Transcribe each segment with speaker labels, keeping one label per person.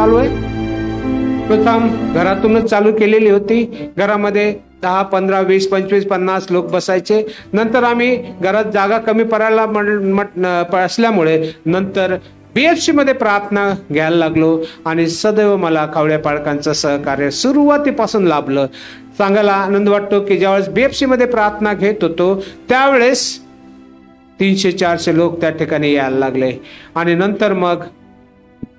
Speaker 1: चालू आहे. प्रथम घरातूनच चालू केलेली होती. घरामध्ये 10, 15, 20, 25, 50 लोक बसायचे. नंतर आम्ही घरात जागा कमी पडायला असल्यामुळे नंतर BFC मध्ये प्रार्थना घ्यायला लागलो आणि सदैव मला कावळ्या पाळकांचं सहकार्य सुरुवातीपासून लाभलं. सांगायला आनंद वाटतो की ज्यावेळेस BFC मध्ये प्रार्थना घेत होतो त्यावेळेस 300-400 लोक त्या ठिकाणी यायला लागले आणि नंतर मग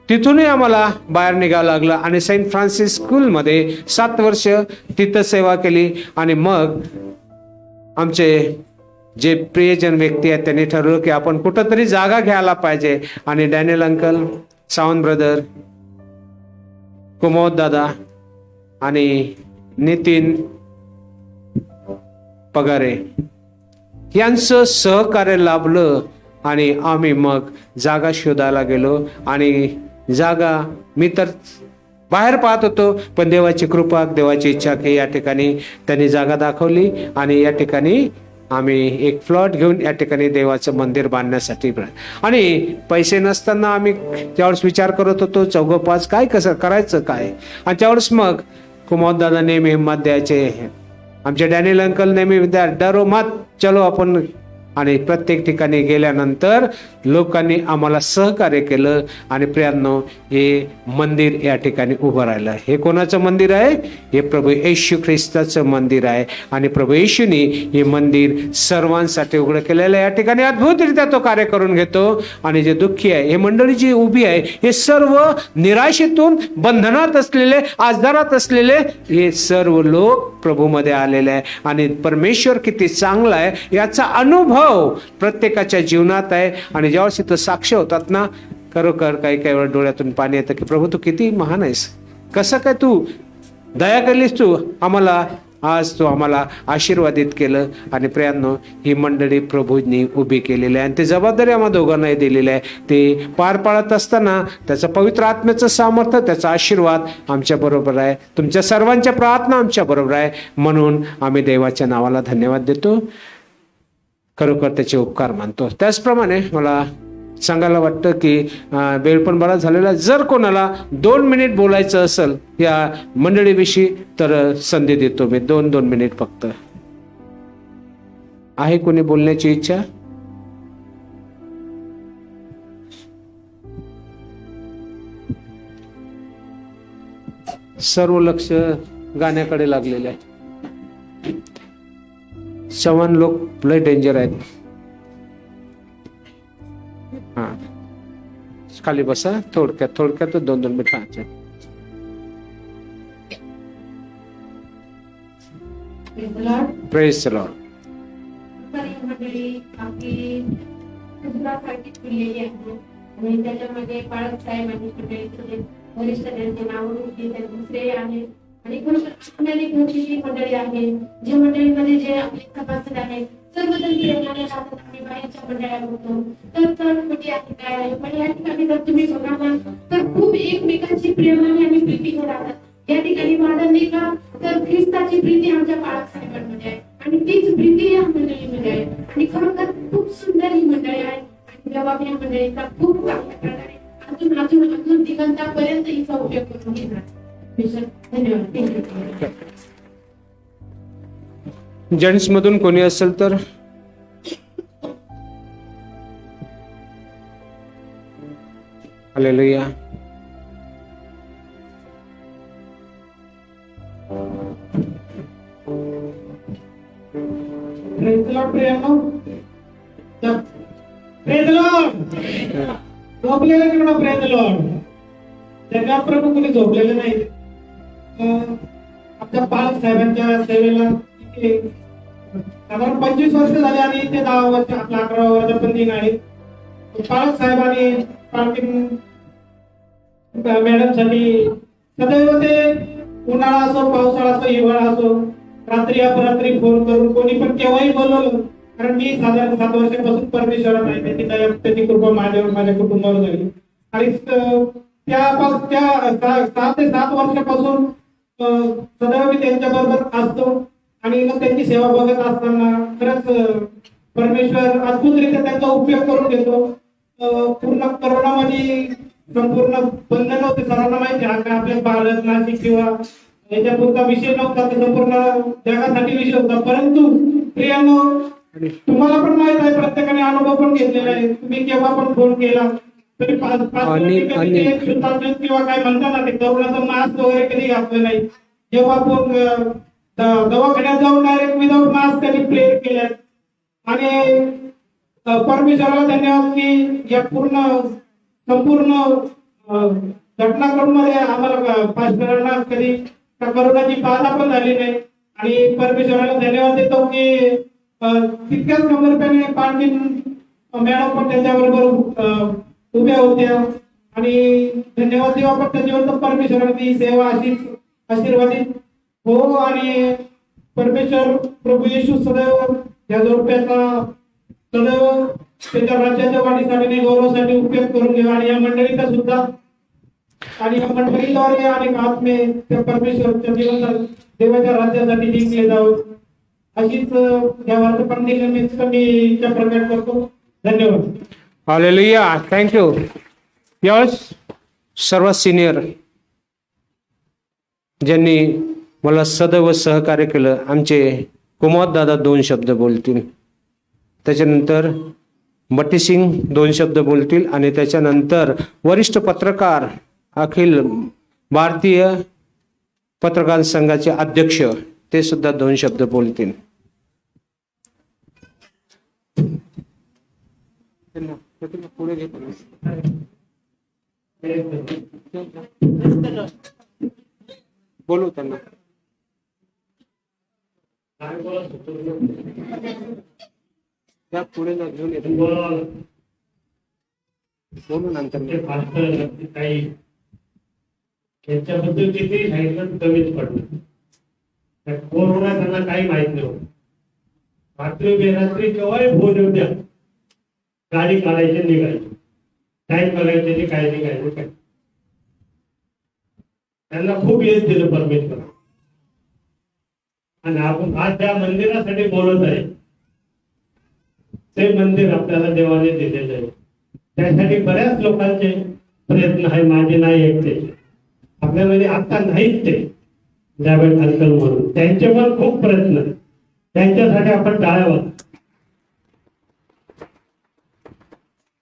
Speaker 1: तिथूनही आम्हाला बाहेर निघावं लागलं आणि सेंट फ्रान्सिस स्कूलमध्ये 7 वर्ष तिथं सेवा केली. आणि मग आमचे जे प्रियजन व्यक्ती आहेत त्यांनी ठरवलं की आपण कुठंतरी जागा घ्यायला पाहिजे. आणि Daniel uncle, Sawant brother, Kumod दादा आणि नितीन पगारे यांचं सहकार्य लाभलं आणि आम्ही मग जागा शोधायला गेलो. आणि जागा मी तर बाहेर पाहत होतो, पण देवाची कृपा, देवाची इच्छा की या ठिकाणी त्यांनी जागा दाखवली आणि या ठिकाणी आम्ही एक प्लॉट घेऊन या ठिकाणी देवाचं मंदिर बांधण्यासाठी. आणि पैसे नसताना आम्ही त्यावेळेस विचार करत होतो 4-5 काय कसं करायचं काय. आणि त्यावेळेस मग कुमार दादा नेहमी हिंमत द्यायचे, आमचे डॅनियल अंकल नेहमी डरो मत चलो आपण. आणि प्रत्येक ठिकाणी गेल्यानंतर लोकांनी आम्हाला सहकार्य केलं आणि प्रियांनो हे मंदिर या ठिकाणी उभं राहिलं. हे कोणाचं मंदिर आहे? हे प्रभू येशू ख्रिस्ताचं मंदिर आहे. आणि प्रभू येशूनी हे मंदिर सर्वांसाठी उघडं केलेलं आहे. या ठिकाणी अद्भुतरित्या तो कार्य करून घेतो. आणि जे दुःखी आहे, हे मंडळी जी उभी आहे, हे सर्व निराशेतून बंधनात असलेले, आजारात असलेले हे सर्व लोक प्रभूमध्ये आलेले आहे. आणि परमेश्वर किती चांगला आहे याचा अनुभव प्रत्येकाच्या जीवनात आहे. आणि ज्यावेळेस इथं साक्ष होतात ना, खरोखर काही काही वेळा डोळ्यातून पाणी येतं की प्रभू तू किती महान आहेस, कसं काय तू दया केलीस, तू आम्हाला आज तू आम्हाला आशीर्वादित केलं. आणि प्रियांनो ही मंडळी प्रभूंनी उभी केलेली आहे आणि ती जबाबदारी आम्हा दोघांनाही दिलेली आहे. ते पार पाडत असताना त्याचं पवित्र आत्म्याचं सामर्थ्य, त्याचा आशीर्वाद आमच्या बरोबर आहे. तुमच्या सर्वांच्या प्रार्थना आमच्या बरोबर आहे. म्हणून आम्ही देवाच्या नावाला धन्यवाद देतो, खरोखर त्याचे उपकार मानतो. त्याचप्रमाणे मला सांगायला वाटतं की वेळ पण बरा झालेला. जर कोणाला 2 मिनिट बोलायचं असेल या मंडळीविषयी तर संधी देतो मी. 2 मिनिट फक्त. आहे कोणी बोलण्याची इच्छा? सर्व लक्ष गाण्याकडे लागलेले आहे. 7 लोक लय डेंजर आहेत. हा, खाली बसा. थोडक्यात 2 मिनिट. Praise the Lord.
Speaker 2: त्याच्यामध्ये बाळक साहेब वरिष्ठ त्यांचे नाव दुसरे आहेत आणि मंडळी आहे, जे मंडळीमध्ये जे आपले सभासद आहेत सर्वजण प्रेमाने राहतात. आम्ही बाहेरच्या मंडळाला होतो तर कुठे आहे काय आहे, पण या ठिकाणी जर तुम्ही बघाल तर खूप एकमेकांची प्रेमाने आणि प्रीतीने राहतात. या ठिकाणी माझा नाही का तर ख्रिस्ताची प्रीती आमच्या बाळक साहेबांमध्ये आहे आणि तीच प्रीती या मंडळीमध्ये आहे. आणि खरोखर खूप सुंदर ही मंडळी आहे आणि जबाब या मंडळीचा खूप चांगल्या प्रकारे अजून दिगंतापर्यंत हिचा उपयोग करून घेणार. धन्यवाद.
Speaker 1: जेंट्स मधून कोणी असेल तर hallelujah.
Speaker 3: Praise the Lord. Praise the Lord. झोपलेले म्हणा प्रेज द लॉर्ड. जगात प्रभू कोणी झोपलेले नाही. आपल्या पालक साहेबांच्या सेवेला साधारण 25 वर्ष झाले आणि ते 10 वर्ष आपला 11 वर्षाचा दिन आहे. पालक साहेबांनी पार्किंग मॅडम साठी सदैव ते उन्हाळा असो, पावसाळा असो, हिवाळा असो, रात्री अपरात्री फोन करून कोणी पण केव्हाही बोलवलं. कारण मी साधारण 7 वर्षापासून परमेश्वरात आहे. त्याची कृपा माझ्यावर, माझ्या कुटुंबावर झाली. आणि त्या 6 ते 7 वर्षापासून सदैव मी त्यांच्या बरोबर असतो आणि मग त्यांची सेवा बघत असताना खरंच परमेश्वर अद्भुतरित्या त्यांचा उपयोग करून घेतो. पूर्ण करोनामध्ये संपूर्ण बंधन होते. सर्वांना माहिती आहे, हा काय आपल्या भारत नाशिक किंवा याच्या पुरता विषय नव्हता, तर संपूर्ण जगासाठी विषय होता. परंतु प्रियांनो, तुम्हाला पण माहित आहे, प्रत्येकाने अनुभव पण घेतलेला आहे. तुम्ही केव्हा पण फोन केला तरी पाच किंवा काय म्हणता ना, ते करोनाचं मास्क वगैरे कधी घातलं नाही. जेव्हा फोन दवाखान्यात जाऊन डायरेक्ट विदाऊट मास्क त्यांनी प्रेयर केल्या. आणि परमेश्वराला धन्यवाद की या संपूर्ण घटनाक्रममध्ये आम्हाला पास्टरांना कधी करोनाची बाधा पण झाली नाही. आणि परमेश्वराला धन्यवाद देतो की तितक्याच समर्पणे पाटील मॅडम पण त्याच्याबरोबर उभ्या होत्या. आणि धन्यवाद देऊ आपण त्या जिवंत परमेश्वराला, ती सेवा अशीच आशीर्वादित हो. आणि परमेश्वर प्रभू येशू सदैव या जोडप्याचा सदैव त्याच्या राज्याच्या वाढीसाठी गौरवासाठी उपयोग करून घ्या. आणि या मंडळीचा सुद्धा, आणि या मंडळीद्वारे अनेक आत्मे त्या परमेश्वरच्या जिवंत देवाच्या राज्यासाठी जिंकले जावं, अशीच देवाचं पण मी इच्छा प्रकट करतो. धन्यवाद.
Speaker 1: हालेलुया. थँक्यू. यावेळेस सर्वात सिनियर ज्यांनी मला सदैव सहकार्य केलं, आमचे कुमार दादा 2 शब्द बोलतील. त्याच्यानंतर बट्टी सिंग 2 शब्द बोलतील. आणि त्याच्यानंतर वरिष्ठ पत्रकार, अखिल भारतीय पत्रकार संघाचे अध्यक्ष, ते सुद्धा 2 शब्द बोलतील. बोलू त्यांना. त्या पुढे घेऊन येतो. बोलू नंतर.
Speaker 4: काही याच्याबद्दल किती सांगितलं कमीच पडलं. कोरोना त्यांना काही माहित नव्हतं. रात्री बेरात्री केव्हाही फोन येऊ द्या, गाडी काढायची निघायची, काय करायचे ते काय निघायचं काय. त्यांना खूप यश दिलं परमेश्वर. आणि आपण आज त्या मंदिरासाठी बोलत आहे, ते मंदिर आपल्याला देवाने दिलेलं आहे. त्यासाठी बऱ्याच लोकांचे प्रयत्न आहे, माझे नाही एकटे. आपल्यामध्ये आता नाहीच ते जावेद अंकल म्हणून, त्यांचे पण खूप प्रयत्न, त्यांच्यासाठी आपण टाळ्या वाजवू.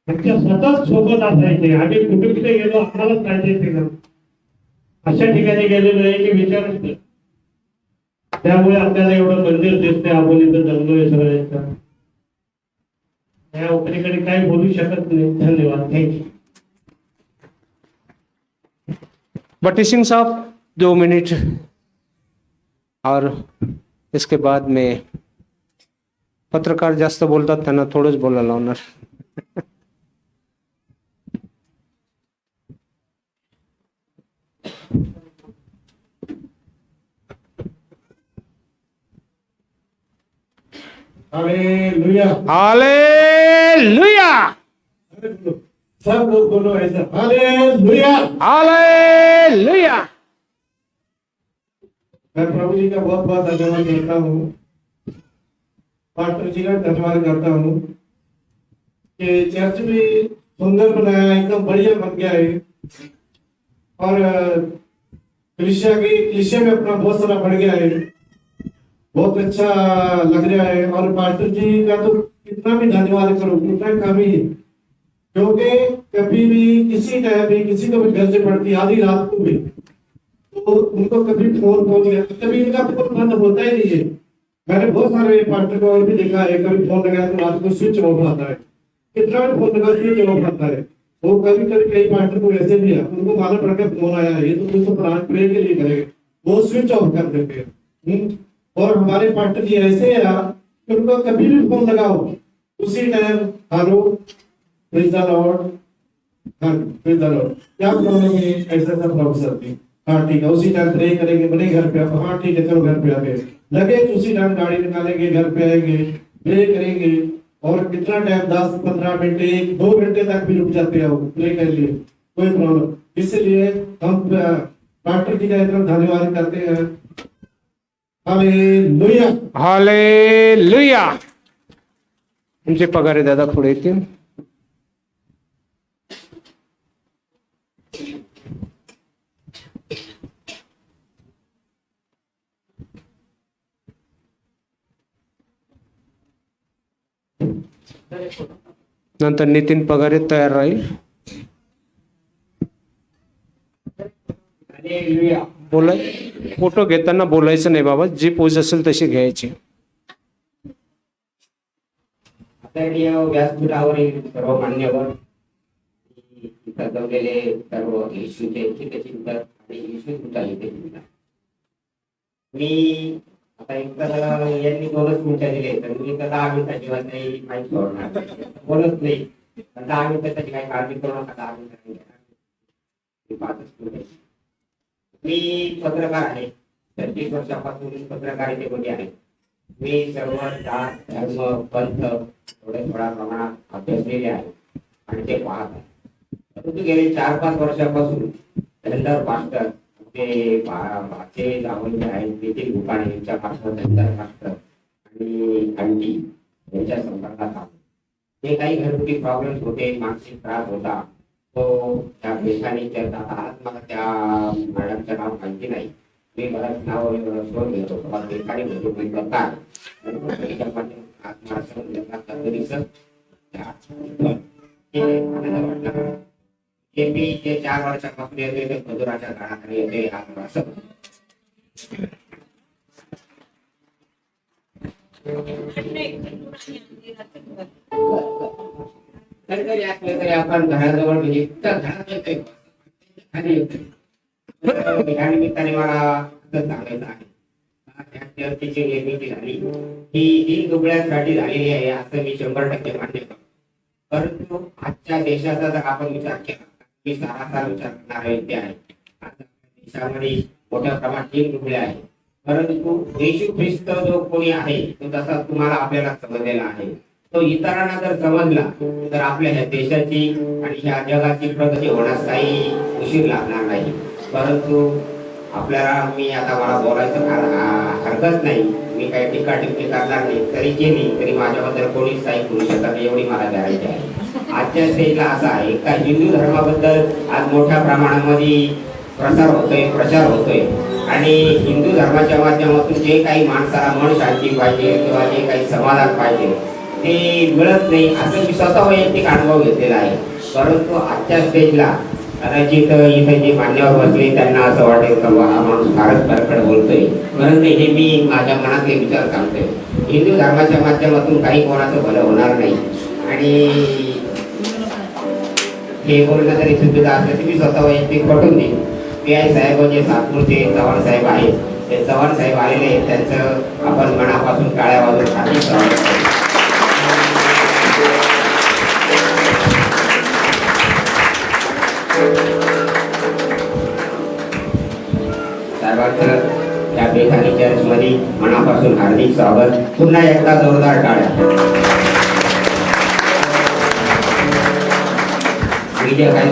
Speaker 4: त्यांच्या सतत सोबत असायचे. आम्ही कुठे कुठे गेलो आम्हालाच सांगायचे ना, अशा ठिकाणी गेलेलो आहे की विचारच नाही. त्यामुळे आपल्याला एवढं मंदिर दिसतंय, आपण इथं जमलोय सगळ्यांचा. या उपरीकडे काही बोलू शकत नाही. धन्यवाद. थँक्यू.
Speaker 1: बट्टी सिंह साहब 2 मिनट, और इसके बाद में पत्रकार जास्त बोलतात, त्यांना थोडंच बोलायला लावणार.
Speaker 4: हालेलुया.
Speaker 1: हालेलुया.
Speaker 4: सब लोग बोलो ऐसा, हालेलुया.
Speaker 1: हालेलुया.
Speaker 4: मैं प्रभु जी का बहुत बहुत धन्यवाद करता हूँ, पास्टर जी का धन्यवाद करता हूँ कि चर्च भी सुंदर बनाया, एकदम बढ़िया बन गया है. और कलीसिया में अपना बहुत सारा बढ़ गया है, बहुत अच्छा लग रहा है. और पास्टर जी का तो कितना भी धन्यवाद करो उतना कम ही है, क्योंकि कभी भी किसी टाइम भी किसी को भी घर से पड़ती आधी रात को भी, तो उनको कभी फोन पहुंच गया, कभी इनका फोन बंद होता ही नहीं है. मैंने बहुत सारे पास्टर को और भी देखा है, कभी फोन लगाया तो रात को स्विच ऑफ आता है, कितना भी फोन लगा स्विच ऑफ आता है. वो कभी कभी कई पास्टर को ऐसे भी है, उनको मालूम पड़ गया फोन आया है, ये तो मुझसे प्राण प्रे के लिए करेंगे, वो स्विच ऑफ कर देते हैं. और हमारे पास्टर जी ऐसे है कि उनको कभी भी फोन लगाओ उसी time hello praise the Lord, हाँ प्रेज द लॉर्ड, क्या प्रॉब्लम है, ऐसा सब प्रोफेसर थी, हाँ ठीक है, उसी टाइम प्रे करेंगे, बने घर पे, हाँ ठीक है चलो घर पे आ गए, लगे उसी टाइम गाड़ी निकालेंगे, घर पे आएंगे, प्रे करेंगे. और कितना टाइम 10-15 मिनट 1-2 घंटे तक भी रुक जाते हो प्रे कर लिए, कोई प्रॉब्लम. इसलिए हम पास्टर जी का इतना धन्यवाद करते हैं. हालेलुया.
Speaker 1: हालेलुया. तुमचे पगार दादा पुढे येतील. नंतर नितीन पगारे तयार राहील. बोलाय फोटो घेताना बोलायचं नाही बाबा, जी पोज असेल तशी घ्यायची.
Speaker 5: आदरणीय व्यासपीठावरील सर्व मान्यवर, इथं जमलेले सर्व येशूचे चिंतक आणि येशूचा चिंतक, मी आता एकतर यांनी 2च मिनिटं दिले, तर मी तर 10 मिनिटाची काही माहिती सोडणार बोलत नाही. 10 मिनिटाची काही काळजी करू नका. 10 मिनिटं मी पत्रकार आहे. 30 वर्षापासून पत्रकारितेमध्ये आहे. मी सर्व जात धर्म पंथ थोड्या प्रमाणात अभ्यासलेले आहे आणि ते पाहत आहे. परंतु गेले 4-5 वर्षापासून धनंदर मास्टर जावं आहेत तेथील दुकाने यांच्या मार्फत धनंदर मास्टर आणि आंटी यांच्या संपर्कात आलो. जे काही घरगुती प्रॉब्लेम्स होते, मानसिक त्रास होता, तो त्या पेशाने आज मला त्या मॅडमचं नाव माहिती नाही. मी बराच नाव शोध घेतो पेशाने म्हणजे करतात मी जे 4 वर्षापासून येते ते मजुराच्या काळाकडे येते असं कधीतरी असले तरी आपण घराजवळ म्हणजे घरात येते खाली येते. या निमित्ताने मला असं सांगायचं आहे, त्या चर्चेची निर्मिती झाली ही दुबळ्यांसाठी झालेली आहे असं मी 100% मान्य करतो. परंतु आजच्या देशाचा जर आपण विचार केला, मी सारासार विचार करणारे व्यक्ती आहे. देशामध्ये मोठ्या प्रमाणात 3 दुबळे आहेत. परंतु येशू ख्रिस्त जो कोणी आहे तो तसा तुम्हाला आपल्याला समजलेला आहे. तो इतरांना जर समजला तर आपल्या ह्या देशाची आणि ह्या जगाची प्रगती होण्यास काही उशीर लागणार नाही. परंतु आपल्याला मी आता मला बोलायचं हरकत नाही, मी काही टीका टिप्पणी करणार नाही. तरी केली तरी माझ्याबद्दल कोणीच काही करू शकत नाही एवढी मला गॅरंटी आहे. आजच्या स्टेजला असा आहे का हिंदू धर्माबद्दल आज मोठ्या प्रमाणामध्ये प्रचार होतोय आणि हिंदू धर्माच्या माध्यमातून जे काही माणसाला मन शांती पाहिजे किंवा जे काही समाधान पाहिजे ते मिळत नाही असं मी स्वतः वैयक्तिक अनुभव घेतलेला आहे. परंतु आजच्या स्टेजला कदाचित इथे जे मान्यवर बसले त्यांना असं वाटेल का हा माणूस फारच परखड बोलतोय, परंतु हे मी माझ्या मनातले विचार सांगतोय. हिंदू धर्माच्या माध्यमातून काही कोणाचं भलं होणार नाही आणि हे बोलणं जरी चुकीचं असलं तरी मी स्वतः वैयक्तिक पटवून देईन. PI साहेब जे सातपूरचे चव्हाण साहेब आहेत, ते चव्हाण साहेब आलेले आहेत, त्यांचं आपण मनापासून टाळ्या वाजवून हार्दिक स्वागत करू. साहेबांचं या बेखानी चर्चमध्ये मनापासून हार्दिक स्वागत. पुन्हा एकदा जोरदार टाळ्या. मी जे काही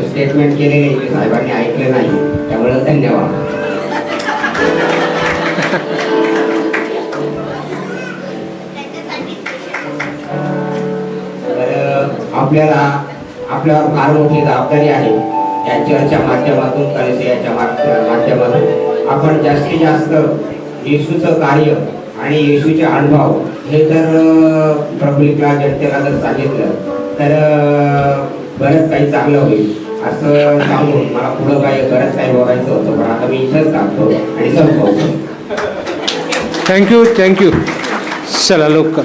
Speaker 5: स्टेटमेंट केलेले ते साहेबांनी ऐकले नाही, त्यामुळे धन्यवाद. तर आपल्यावर फार मोठी जबाबदारी आहे. या चर्चच्या माध्यमातून कलेसियाच्या माध्यमातून आपण जास्तीत जास्त येशूचं कार्य आणि येशूचे अनुभव हे जर पब्लिकला जनतेला जर सांगितलं तर बरंच काही चांगलं होईल असं सांगून मला पुढं बरंच काही बोलायचं होतं, पण आता मी इथंच थांबतो आणि संपवतो.
Speaker 1: थँक्यू. चला लवकर.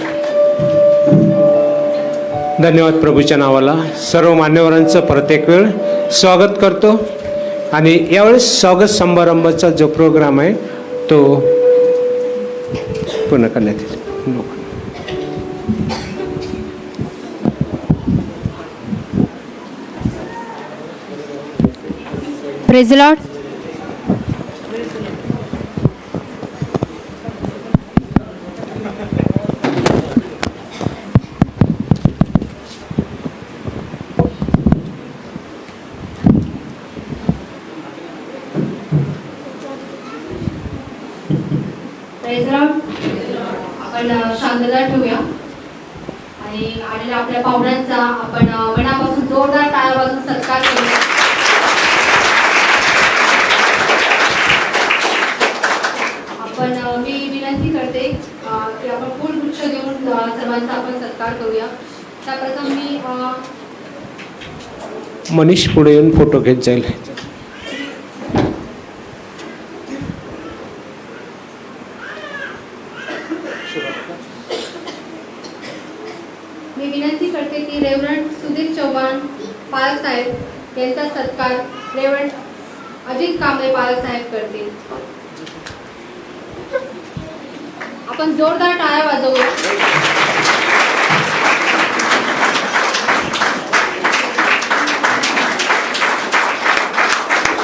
Speaker 1: धन्यवाद प्रभूच्या नावाला. सर्व मान्यवरांचं प्रत्येक वेळ स्वागत करतो आणि यावेळेस स्वागत समारंभाचा जो प्रोग्राम आहे तो पूर्ण करण्यात येईल.
Speaker 6: Praise the Lord.
Speaker 2: Praise the Lord. आपण शांतता ठेवूया आणि आलेल्या आपल्या पाहुण्यांचा आपण मनापासून जोरदार टाळ्या वाजवून सत्कार करूया. आपण मी विनंती करते की आपण फुल गुच्छ देऊन सर्वांचा आपण सत्कार करूया.
Speaker 6: त्याप्रथम मी
Speaker 1: मनीष पुढे येऊन फोटो घेत जाईल.
Speaker 6: मी विनंती करते की रेव्हरंड सुधीर चव्हाण पालक साहेब यांचा सत्कार रेव्हरंड अजित कांबळे पालक साहेब करतील. आपण जोरदार टाळ्या वाजवूया.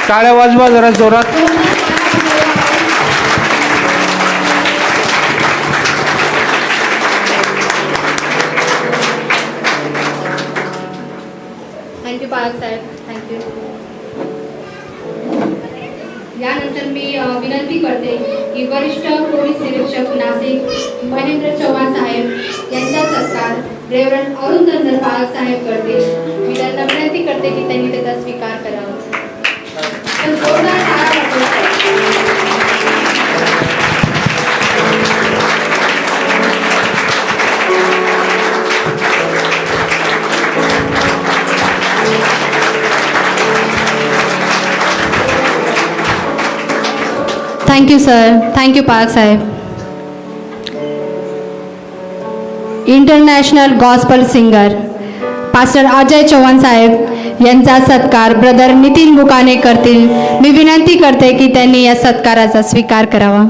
Speaker 1: टाळ्या वाजवा जरा जोरात.
Speaker 6: थँक्यू पालक साहेब, थँक्यू. यानंतर मी विनंती करते की वरिष्ठ पोलीस निरीक्षक नाशिक महेंद्र चव्हाण साहेब यांचा सत्कार रेव्हरंड अरुण धनगर पालक साहेब करतील. मी त्यांना विनंती करते की त्यांनी त्याचा स्वीकार करावा. तर जोरदार टाळ्या वाजवूया. थँक्यू सर, थँक्यू पालक साहेब. International gospel singer pastor Ajay Chavan साहेब यांचा सत्कार ब्रदर नितीन बुकाने करतील. मी विनंती करते की त्यांनी या सत्काराचा स्वीकार करावा.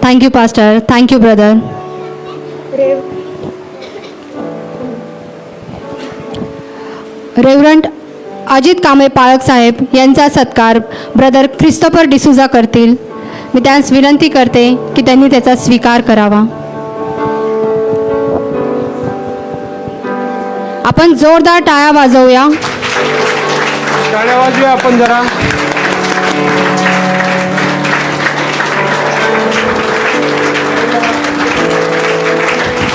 Speaker 6: Thank you pastor, thank you brother. Reverend Ajit Kamble पाळक साहेब यांचा सत्कार ब्रदर ख्रिस्तोफर डिसूजा करतील. मी त्यांस विनंती करते की त्यांनी त्याचा स्वीकार करावा. आपण जोरदार टाळ्या वाजवूया.
Speaker 1: टाळ्या वाजूया आपण जरा.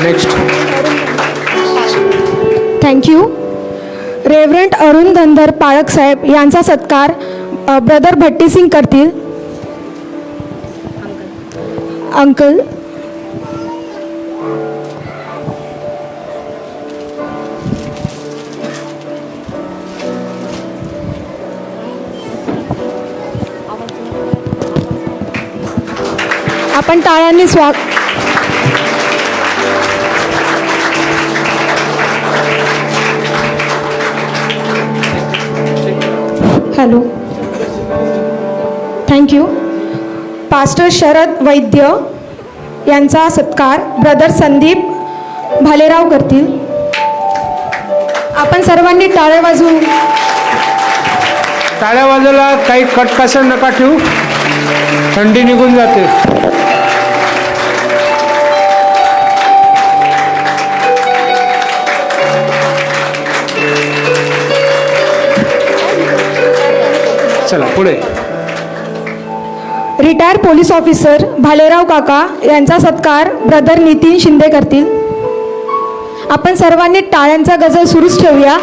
Speaker 1: Next.
Speaker 7: Thank you. Reverend Arun Dhangar पाळक साहेब यांचा सत्कार ब्रदर भट्टीसिंग करतील. अंकल. आपण टाळ्यांनी hello. Thank you. Pastor Sharad Vaidya यांचा सत्कार ब्रदर संदीप भालेराव करतील. आपण सर्वांनी टाळ्या वाजवून.
Speaker 1: टाळ्या वाजवला काही कटकसर नका ठेवू, थंडी निघून जाते. चला पुढे.
Speaker 7: रिटायर पोलीस ऑफिसर भालेराव काका यांचा सत्कार ब्रदर नितीन शिंदे करतील. आपण सर्वांनी टाळ्यांचा गजर सुरूच ठेवूया.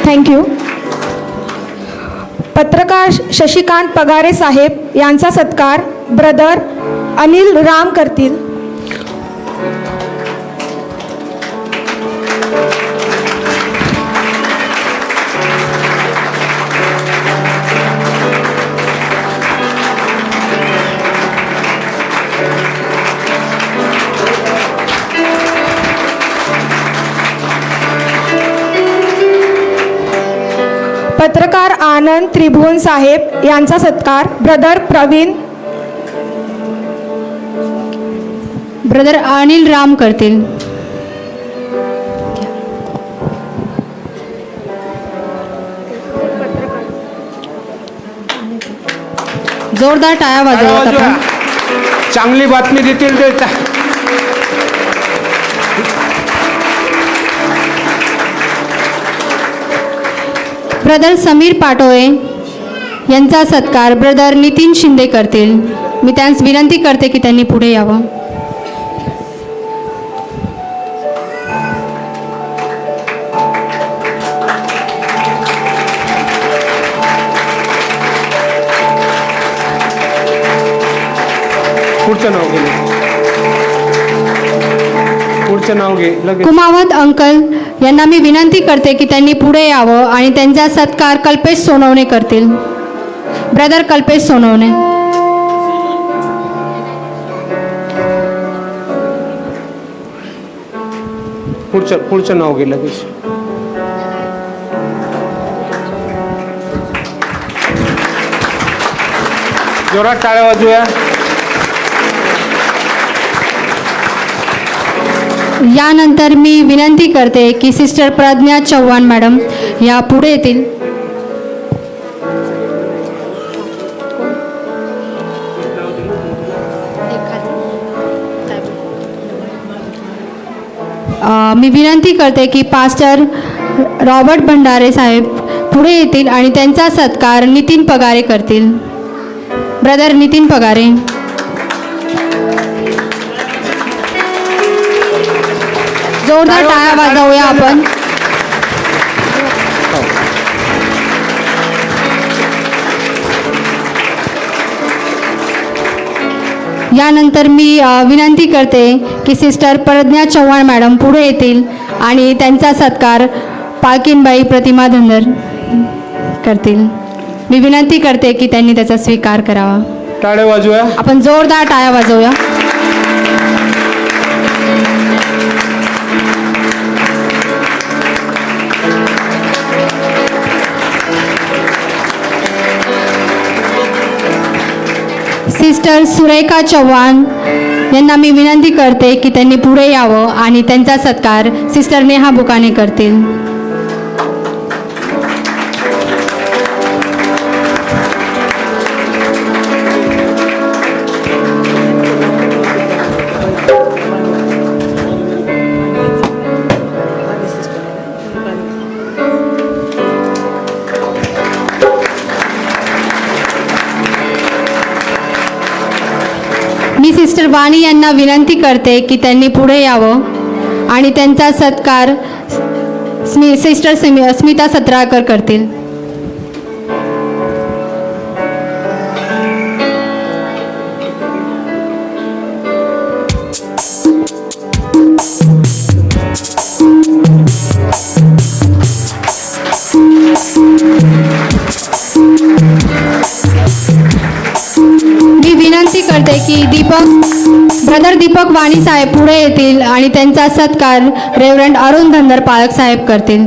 Speaker 7: थँक्यू. पत्रकार शशिकांत पगारे साहेब यांचा सत्कार ब्रदर अनिल राम करतील. पत्रकार आनंद त्रिभुवन साहेब यांचा सत्कार ब्रदर प्रवीण
Speaker 6: ब्रदर अनिल राम करतील. जोरदार टाळ्या वाजवत आपण.
Speaker 1: चांगली बातमी देतील ते
Speaker 6: ब्रदर समीर पाटोळे यांचा सत्कार ब्रदर नितीन शिंदे करतील. मी त्यांस विनंती करते की त्यांनी पुढे यावं.
Speaker 1: पुढचं नाव घे पुढचं नाव घे लगेच.
Speaker 6: कुमावत अंकल यांना मी विनंती करते की त्यांनी पुढे यावं आणि त्यांचा सत्कार कल्पेश सोनवणे करतील. ब्रदर कल्पेश सोनवणे.
Speaker 1: पुढचं नाव घे लगेच. जोरात टाळ्या वाजूया.
Speaker 6: यानंतर मी विनंती करते की सिस्टर प्रज्ञा चव्हाण मॅडम या पुढे येतील. मी विनंती करते की पास्टर रॉबर्ट भंडारे साहेब पुढे येतील आणि त्यांचा सत्कार नितीन पगारे करतील. ब्रदर नितीन पगारे. जोरदार टाळ्या वाजवूया आपण. यानंतर मी विनंती करते की सिस्टर प्रज्ञा चव्हाण मॅडम पुढे येतील आणि त्यांचा सत्कार पालकीनबाई प्रतिमा धनगर करतील. मी विनंती करते की त्यांनी त्याचा स्वीकार करावा.
Speaker 1: टाळ्या वाजूया.
Speaker 6: आपण जोरदार टाळ्या वाजवूया. सिस्टर सुरेखा चव्हाण यांना मी विनंती करते की त्यांनी पुढे यावं आणि त्यांचा सत्कार सिस्टर नेहा बुकाने करतील. मी सिस्टर वाणी यांना विनंती करते की त्यांनी पुढे यावं आणि त्यांचा सत्कार सिस्टर स्मिता सत्राकर करतील. मी विनंती करते की ब्रदर दीपक वाणी साहेब पुढे येतील आणि त्यांचा सत्कार रेव्हरंड अरुण धनगर पाळक साहेब करतील.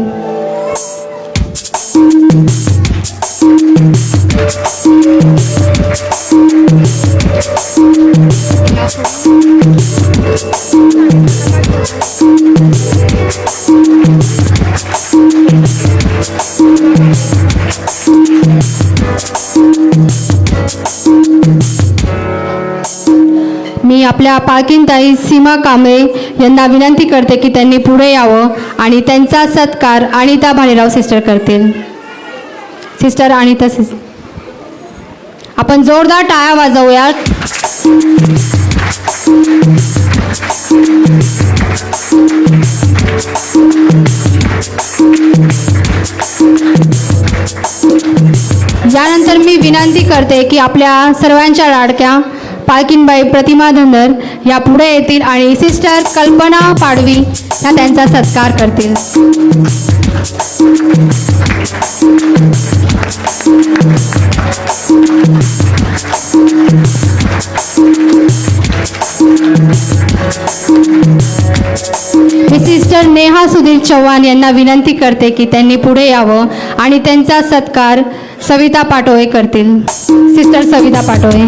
Speaker 6: मी आपल्या पालकीनताई सीमा कांबळे यांना विनंती करते की त्यांनी पुढे यावं आणि त्यांचा सत्कार अनिता भालेराव सिस्टर करतील. सिस्टर अनिता आपण जोरदार टाळ्या वाजवूया. यानंतर मी विनंती करते की आपल्या सर्वांच्या लाडक्या पालकीनबाई प्रतिमा धनगर या पुढे येतील आणि सिस्टर कल्पना पाडवी या त्यांचा सत्कार करतील. मी सिस्टर नेहा सुधीर चव्हाण यांना विनंती करते की त्यांनी पुढे यावं आणि त्यांचा सत्कार सविता पाटोळे करतील. सिस्टर सविता पाटोळे.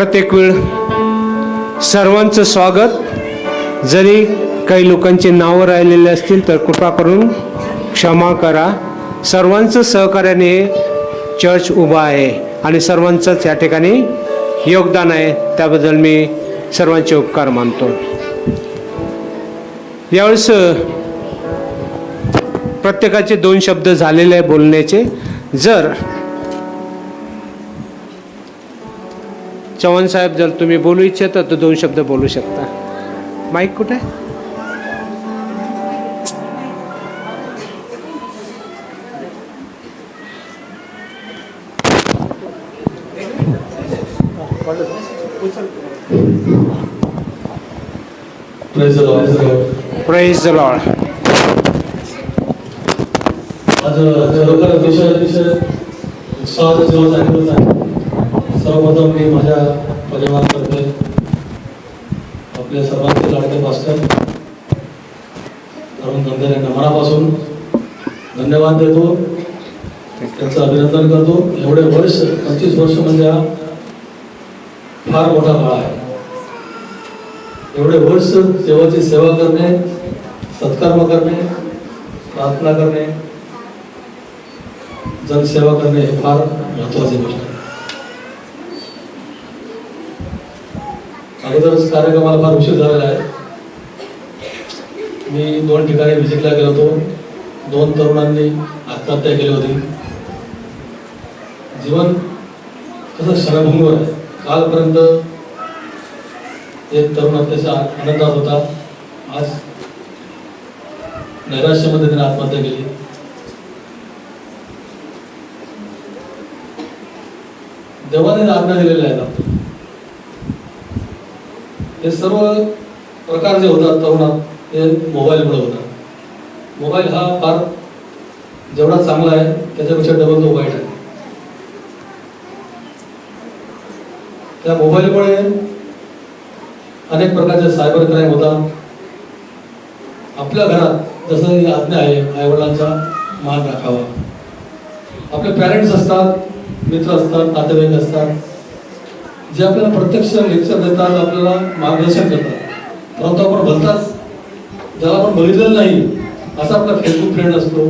Speaker 1: परत एक वेळ सर्वांचं स्वागत. जरी काही लोकांची नावं राहिलेली असतील तर कृपा करून क्षमा करा. सर्वांचं सहकार्याने हे चर्च उभा आहे आणि सर्वांचंच या ठिकाणी योगदान आहे. त्याबद्दल मी सर्वांचे उपकार मानतो. यावेळेस प्रत्येकाचे 2 शब्द झालेले आहे बोलण्याचे. जर चव्हाण साहेब जर तुम्ही बोलू इच्छिता तर 2 शब्द बोलू शकता. माईक कुठे आहे?
Speaker 8: Praise the Lord.
Speaker 1: Praise the Lord.
Speaker 8: आज खरोखर अतिशय उत्साहाचा दिवस आहे. सर्वप्रथम मी माझ्या परिवारातर्फे आपल्या सर्वांचे लाडके मास्टर अरुण धनगर यांना मनापासून धन्यवाद देतो. त्यांचं अभिनंदन करतो. एवढे वर्ष 25 वर्ष म्हणजे हा फार मोठा काळ आहे. एवढे वर्ष देवाची सेवा करणे, सत्कर्म करणे, प्रार्थना करणे, जनसेवा करणे हे फार महत्वाची गोष्ट आहे. अगोदरच कार्यक्रमाला फार उशीर झालेला आहे. मी 2 ठिकाणी व्हिजिटला गेलो होतो. 2 तरुणांनी आत्महत्या केली होती. जीवन कसं क्षणभंगूर आहे. कालपर्यंत एक तरुण अत्यंत आनंदात होता. आज नैराश्यामध्ये त्याने आत्महत्या केली. देवाने आज्ञा दिलेल्या आहेत आपल्याला. हे सर्व प्रकार जे होतात तरुणात ते मोबाईलमुळे होतात. मोबाईल हा फार जेवढा चांगला आहे त्याच्यापेक्षा डबल तो वाईट आहे. त्या मोबाईलमुळे अनेक प्रकारचे सायबर क्राईम होतात. आपल्या घरात जसं ही आज्ञा आहे आईवडिलांचा मान राखावा. आपले पॅरेंट्स असतात, मित्र असतात, नातेवाईक असतात, जे आपल्याला प्रत्यक्ष लेक्चर देतात, आपल्याला मार्गदर्शन करतात. परंतु आपण भलताच ज्याला आपण बघितलेलं नाही असा आपला फेसबुक फ्रेंड असतो,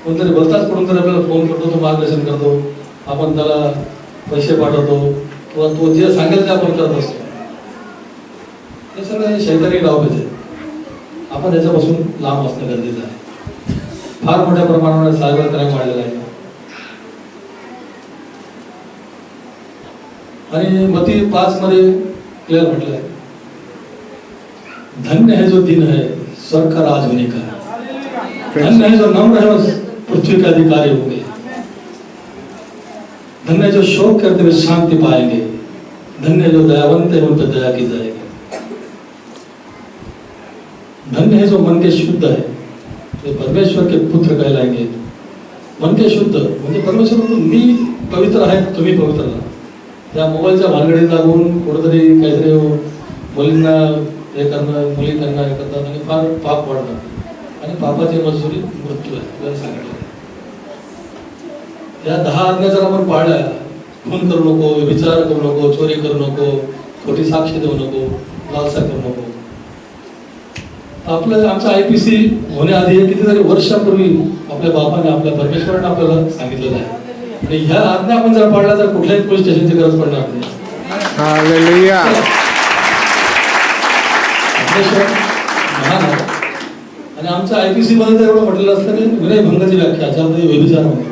Speaker 8: कोणतरी भलताच कोणतरी आपल्याला फोन करतो, तो मार्गदर्शन करतो, आपण त्याला पैसे पाठवतो किंवा तो जे सांगेल ते आपण करत असतो. हे सगळं शैतानी डावपेच आहे. आपण याच्यापासून लांब असणं गरजेचं आहे. फार मोठ्या प्रमाणावर सायबर क्राईम वाढलेला आहे. आणि मती 5 मध्ये क्लिअर म्हटलं आहे, धन्य है जो दिन है स्वर्ग का राज होने का, धन्य है जो नम्र है उस पृथ्वी के अधिकारी होंगे, धन्य जो शोक करते हुए शांति पाएंगे, धन्य जो दयावंत है उन पर दया की जाएगी, धन्य है जो मन के शुद्ध है वे परमेश्वर के पुत्र कहलाएंगे. मन के शुद्ध म्हणजे परमेश्वर म्हणतो मी पवित्र आहे, तुम्ही पवित्र राहा. या मोबाईलच्या भानगडीत लागून कुठेतरी काहीतरी मुलींना हे करणं, मुली त्यांना हे करतात आणि फार पाप वाढतात आणि पापाची मजुरी मृत्यू आहे आपल्याला सांगितलं. या 10 आज्ञा जर आपण पाळल्या, खून करू नको, व्यभिचार करू नको, चोरी करू नको, खोटी साक्ष देऊ नको, लालसा करू नको. आपलं आमचं IPC होण्याआधी कितीतरी वर्षापूर्वी आपल्या बापाने, आपल्या परमेश्वराने आपल्याला सांगितलेलं आहे. आणि ह्या आज्ञा आपण जर पाळल्या तर कुठल्याही पोलीस स्टेशनची गरज पडणार नाही.
Speaker 1: हालेलुया.
Speaker 8: परमेश्वर महान आहे. आणि आमच्या IPC मध्ये तर एवढं म्हटलेलं असतं की विनयभंगाची व्याख्या, ज्यामध्ये व्यभिचार होणं,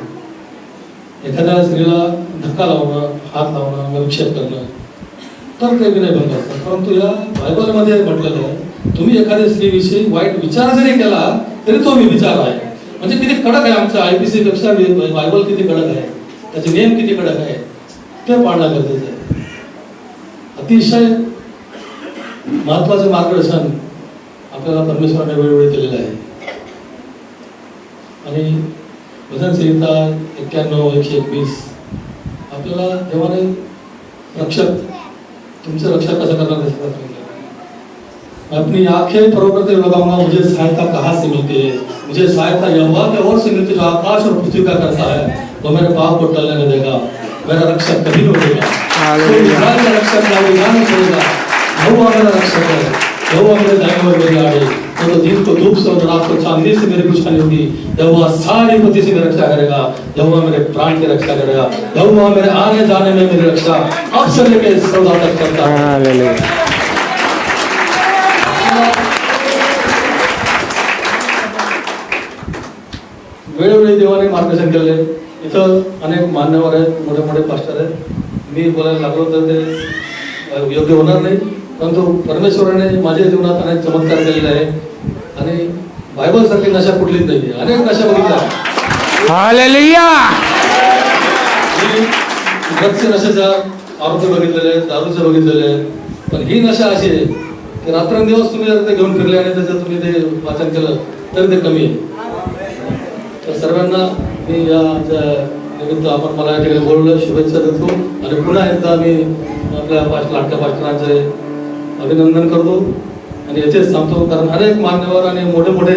Speaker 8: एखाद्या स्त्रीला धक्का लावणं, हात लावणं, विक्षेप करणं, तर ते विनयभंग असतात. परंतु या बायबलमध्ये म्हटलेलं आहे तुम्ही एखाद्या स्त्रीविषयी वाईट विचार जरी केला तरी तो व्यभिचार आहे. म्हणजे किती कडक आहे आमच्या IPC पेक्षा बायबल किती कडक आहे, त्याचे नियम किती कडक आहे ते पाळणं गरजेचं आहे. अतिशय महत्वाचे मार्गदर्शन आपल्याला परमेश्वराने वेळोवेळी केलेलं आहे. आणि भजन संहिता 91-121 आपल्याला देवाने रक्षक, तुमचं रक्षक कसं करणार सांगितलं. अपनी आंखें फरोख्त लगाऊंगा, मुझे सहायता कहाँ से मिलती है, मुझे सहायता यहोवा की ओर से मिलती है जो आकाश और पृथ्वी का करता है, वो मेरे पाप को टलने नहीं देगा. मेरा रक्षक कभी नहीं होगा।
Speaker 1: हालेलुया।
Speaker 8: इस्राएल का रक्षक दाऊद गाना चलेगा, यहोवा मेरा रक्षक है, यहोवा मेरे दाएं ओर मेरी आड़े, तो दिन को धूप से और रात को चांदनी से मेरी कुछ हानि होगी। यहोवा सारी पति से मेरी रक्षा करेगा, यहोवा मेरे प्राण की रक्षा करेगा, यहोवा मेरे आने जाने में मेरी रक्षा अब से लेकर सदा तक करता है।
Speaker 1: हालेलुया।
Speaker 8: वेळोवेळी देवाने मार्गदर्शन केले। इथं अनेक मान्यवर आहेत, मोठे मोठे पास्टर आहेत। मी बोलायला लागलो तर ते योग्य होणार नाही, परंतु परमेश्वराने माझ्या जीवनात अनेक चमत्कार केलेले आहे आणि बायबल सारखी नशा कुठलीच नाही, अनेक नशा बघितल्या।
Speaker 1: हालेलुया.
Speaker 8: मी ड्रग्सच्या नशेचा आरोपी बघितलेले आहेत, दारूचे बघितलेले आहेत, पण ही नशा अशी आहे की रात्रंदिवस तुम्ही जर ते घेऊन फिरले आणि त्याचं तुम्ही ते वाचन केलं तर ते कमी आहे। तर सर्वांना मी या निमित्त आपण मला या ठिकाणी बोललं शुभेच्छा देतो आणि पुन्हा एकदा मी आपल्या लाडक्या पास्टरांचे अभिनंदन करतो आणि येथेच थांबतो, कारण अनेक मान्यवर आणि मोठे मोठे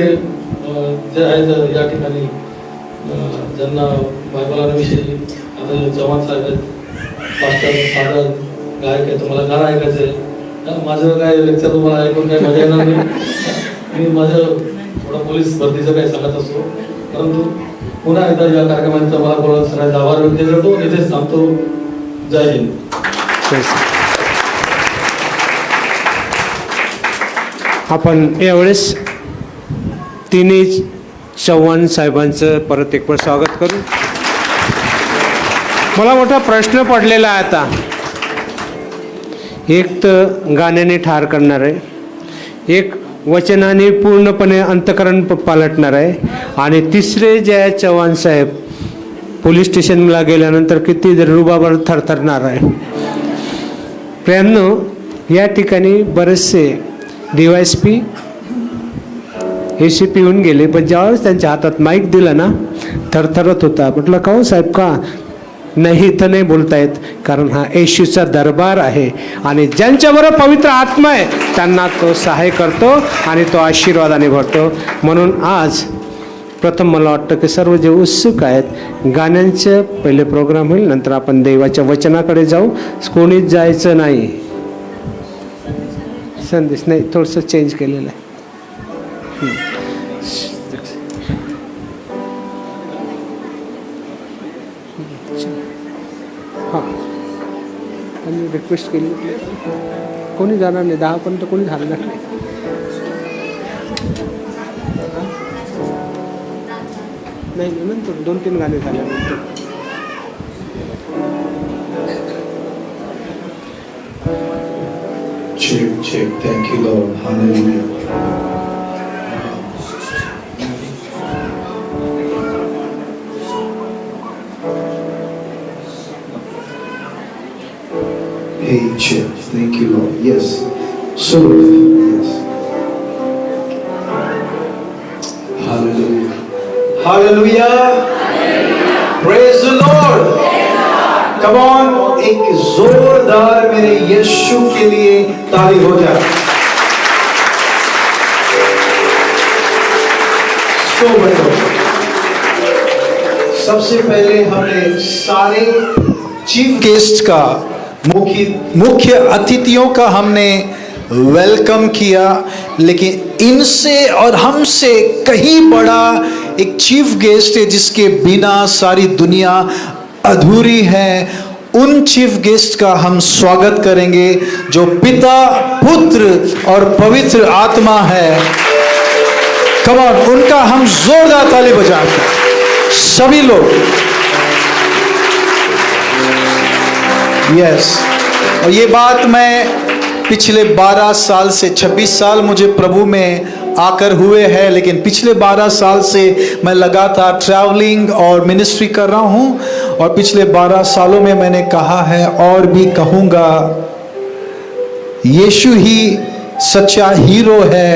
Speaker 8: जे आहेत या ठिकाणी ज्यांना बायबलाविषयी आता चव्हाण साहेब आहेत, पास्टर फादर गायक आहे, तुम्हाला गाणं ऐकायचं आहे। माझं काय लेक्चर तुम्हाला ऐकून काही मजा येणार नाही, मी माझं थोडं पोलीस भरतीचं काही सांगत असतो, परंतु पुन्हा एकदा या कार्यक्रमात मला बोलत सगळ्यांचा आभार व्यक्त करतो, इथेच थांबतो। जय हिंद।
Speaker 1: आपण यावेळेस तिन्ही चव्हाण साहेबांचं परत एक वेळ स्वागत करू। मला मोठा प्रश्न पडलेला आहे आता, एक तर गाण्याने ठार करणार आहे, एक वचनाने पूर्णपणे अंतकरण पालटणार आहे, आणि तिसरे जे आहे चव्हाण साहेब पोलीस स्टेशनला गेल्यानंतर किती रुबाबावर थरथरणार आहे। प्रियांनो, या ठिकाणी बरेचसे DYSP ACP येऊन गेले, पण ज्यावेळेस त्यांच्या हातात माईक दिला ना थरथरत होता। म्हटलं का हो साहेब, का नाही, इथं नाही बोलतायत, कारण हा येशूचा दरबार आहे आणि ज्यांच्याबरोबर पवित्र आत्मा आहे त्यांना तो सहाय्य करतो आणि तो आशीर्वादाने भरतो। म्हणून आज प्रथम मला वाटतं की सर्व जे उत्सुक आहेत, गाण्यांचे पहिले प्रोग्राम होईल, नंतर आपण देवाच्या वचनाकडे जाऊ। कोणीच जायचं नाही, संदेश नाही, थोडंसं चेंज केलेलं आहे। हां, त्यांनी रिक्वेस्ट केली, कोणी जाणार नाही, 10 पर्यंत कोणी झालं नाही। नाही, नंतर 2-3 गाणे झाल्यानंतर
Speaker 4: Check. Thank you, Lord. Hallelujah. Hey, check. Thank you, Lord. Yes. So, yes. Hallelujah. Hallelujah. Praise the Lord. Come on, एक जोरदार मेरे यीशु के लिए ताली हो जाए। सो बच्चों, सबसे पहले हमने सारे चीफ गेस्ट का मुख्य अतिथियों का हमने वेलकम किया, लेकिन इनसे और हमसे कहीं बड़ा एक चीफ गेस्ट है जिसके बिना सारी दुनिया अधूरी है। उन चीफ गेस्ट का हम स्वागत करेंगे जो पिता, पुत्र और पवित्र आत्मा है। कम ऑन, उनका हम जोरदार ताली बजाएं सभी लोग। यस, और ये बात मैं पिछले 12 साल से 26 साल मुझे प्रभु में आकर हुए हैं, लेकिन पिछले 12 साल से मैं लगातार ट्रैवलिंग और मिनिस्ट्री कर रहा हूँ, और पिछले 12 सालों में मैंने कहा है और भी कहूँगा, यीशु ही सच्चा हीरो है,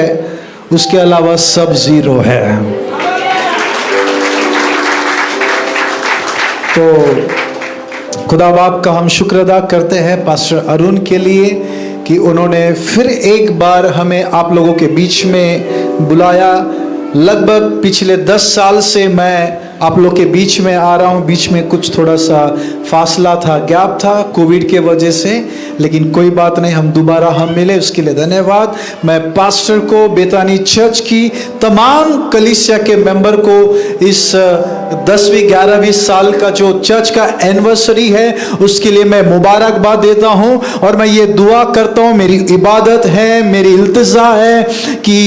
Speaker 4: उसके अलावा सब जीरो है। तो खुदा बाप का हम शुक्र अदा करते हैं पास्टर अरुण के लिए कि उन्होंने फिर एक बार हमें आप लोगों के बीच में बुलाया। लगभग पिछले 10 साल से मैं
Speaker 9: आप लोग के बीच में आ रहा हूँ। बीच में कुछ थोड़ा सा फासला था, गैप था कोविड के वजह से, लेकिन कोई बात नहीं, हम दोबारा मिले, उसके लिए धन्यवाद। मैं पास्टर को, बेतानी चर्च की तमाम कलीसिया के मेंबर को इस 10वीं 11वीं साल का जो चर्च का एनिवर्सरी है उसके लिए मैं मुबारकबाद देता हूँ। और मैं ये दुआ करता हूँ, मेरी इबादत है, मेरी इल्तिजा है कि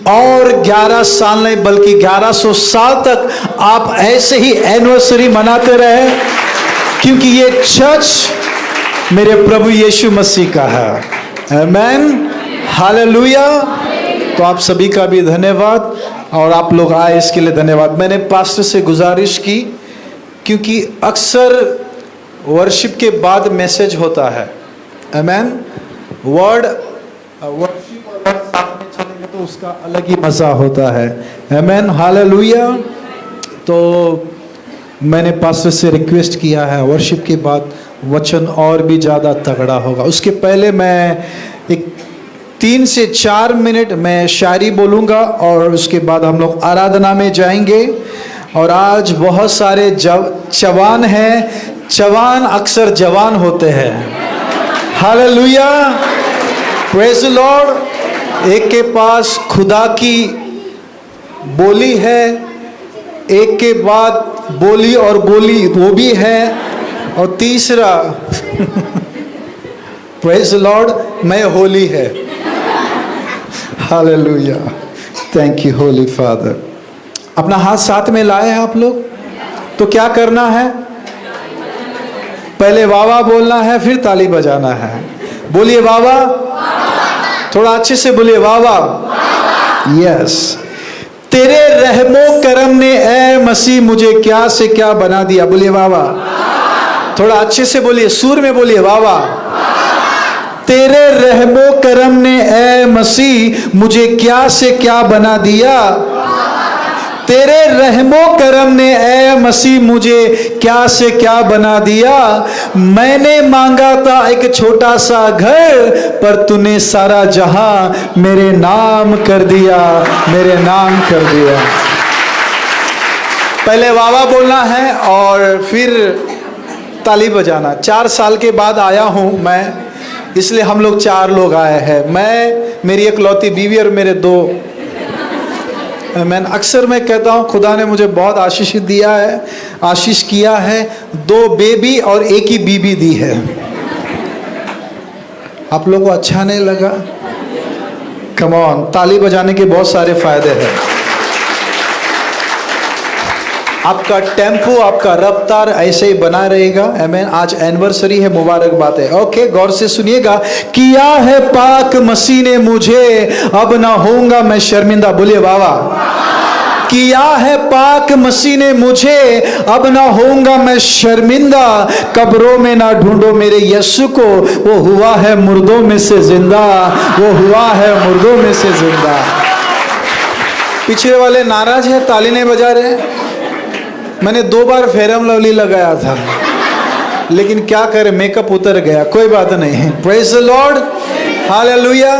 Speaker 9: और 11 साल नहीं बल्कि 1100 साल तक आप ऐसे ही एनिवर्सरी मनाते रहे, क्योंकि ये चर्च मेरे प्रभु यीशु मसीह का है। आमेन, हालेलुया। तो आप सभी का भी धन्यवाद और आप लोग आए इसके लिए धन्यवाद। मैंने पास्टर से गुजारिश की, क्योंकि अक्सर वर्शिप के बाद मैसेज होता है। आमेन, वर्शिप और वर्ड साथ में चलेंगे तो उसका अलग ही मजा होता है। आमेन, हालेलुया। तो मैंने पास्टर से रिक्वेस्ट किया है वर्शिप के बाद वचन और भी ज़्यादा तगड़ा होगा। उसके पहले मैं एक 3 से 4 मिनट मैं शायरी बोलूँगा और उसके बाद हम लोग आराधना में जाएंगे। और आज बहुत सारे जवान हैं, जवान अक्सर जवान होते हैं। Hallelujah, praise the Lord. एक के पास खुदा की बोली है, एक के बाद बोली और बोली वो भी है, और तीसरा प्रेज द लॉर्ड मैं होली है। Hallelujah, thank you holy father. अपना हाथ साथ में लाए हैं आप लोग, तो क्या करना है? पहले वाह वाह बोलना है, फिर ताली बजाना है। बोलिए वाह वाह, थोड़ा अच्छे से बोलिए वाह वाह। यस। तेरे रहमो करम ने ए मसीह मुझे क्या से क्या बना दिया। बोलिए वाह वाह, थोड़ा अच्छे से बोलिए, सुर में बोलिए वाह वाह। तेरे रहमो करम ने ए मसीह मुझे क्या से क्या बना दिया। तेरे रहमो करम ने ए मसीह मुझे क्या से क्या बना दिया। मैंने मांगा था एक छोटा सा घर, पर तूने सारा जहां मेरे नाम कर दिया, मेरे नाम कर दिया। पहले वाह वाह बोलना है और फिर ताली बजाना। 4 साल के बाद आया हूं मैं, इसलिए हम लोग 4 लोग आए हैं। मैं, मेरी इकलौती बीवी और मेरे 2। मैं अक्सर मैं कहता हूँ खुदा ने मुझे बहुत आशीष दिया है, आशीष किया है। 2 बेबी और 1 ही बीबी दी है। आप लोगों को अच्छा नहीं लगा? कम ऑन, ताली बजाने के बहुत सारे फायदे हैं। आपका टेम्पो, आपका रफ्तार ऐसे ही बना रहेगा। आमीन। आज एनिवर्सरी है, मुबारकबाद है। ओके, गौर से सुनिएगा। किया है पाक मसीह ने मुझे, अब ना होऊंगा मैं शर्मिंदा। बोलिए वाह वाह। किया है पाक मसीह ने मुझे, अब ना होऊंगा मैं शर्मिंदा। कब्रों में ना ढूंढो मेरे यीशु को, वो हुआ है मुर्दों में से जिंदा, वो हुआ है मुर्दों में से जिंदा। पीछे वाले नाराज है, ताली नहीं बजा रहे। मैंने 2 बार फेरम लवली लगाया था, लेकिन क्या करे, मेकअप उतर गया। कोई बात नहीं। Praise the Lord, hallelujah.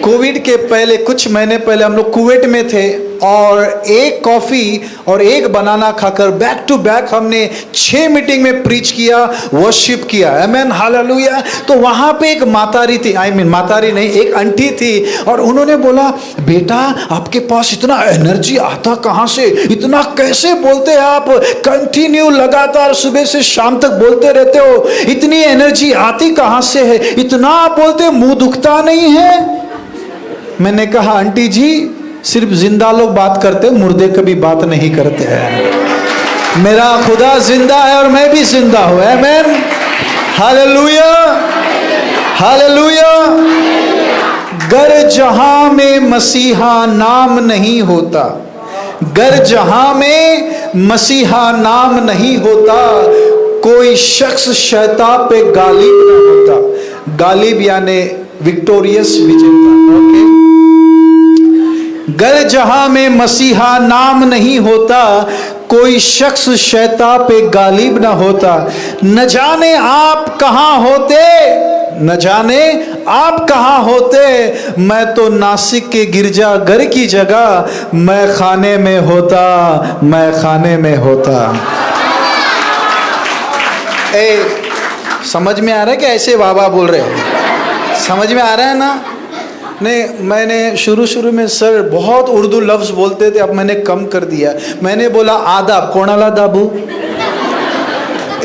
Speaker 9: COVID के पहले, कुछ महीने पहले हम लोग कुवैत में थे और 1 कॉफ़ी और 1 बनाना खाकर बैक टू बैक हमने 6 मीटिंग में प्रीच किया, वर्शिप किया। आमीन, हालेलुया। तो वहाँ पे एक मातारी थी, मातारी नहीं, एक आंटी थी, और उन्होंने बोला, बेटा आपके पास इतना एनर्जी आता कहाँ से, इतना कैसे बोलते हैं आप, कंटिन्यू लगातार सुबह से शाम तक बोलते रहते हो, इतनी एनर्जी आती कहाँ से है, इतना आप बोलते मुंह दुखता नहीं है? मैंने कहा, आंटी जी सिर्फ जिंदा लोग बात करते, मुर्दे कभी बात नहीं करते हैं। मेरा खुदा जिंदा है और मैं भी जिंदा हूं। आमीन, हालेलुया, हालेलुया। गर जहां में मसीहा नाम नहीं होता, गर जहां में मसीहा नाम नहीं होता, कोई शख्स शैतान पे गालिब न होता। गालिब यानी विक्टोरियस, विजेता। ओके, गर जहां में मसीहा नाम नहीं होता, कोई शख्स शैतान पे गालिब ना होता। न जाने आप कहाँ होते, न जाने आप कहाँ होते, मैं तो नासिक के गिरजाघर की जगह मैं खाने में होता, मैं खाने में होता। समझ में आ रहा है कि ऐसे बाबा बोल रहे हैं? समझ में आ रहा है ना? नहीं, मैंने शुरू में सर बहुत उर्दू लफ्ज बोलते थे, अब मैंने कम कर दिया। मैंने बोला आदाब, कोणाला दाबू।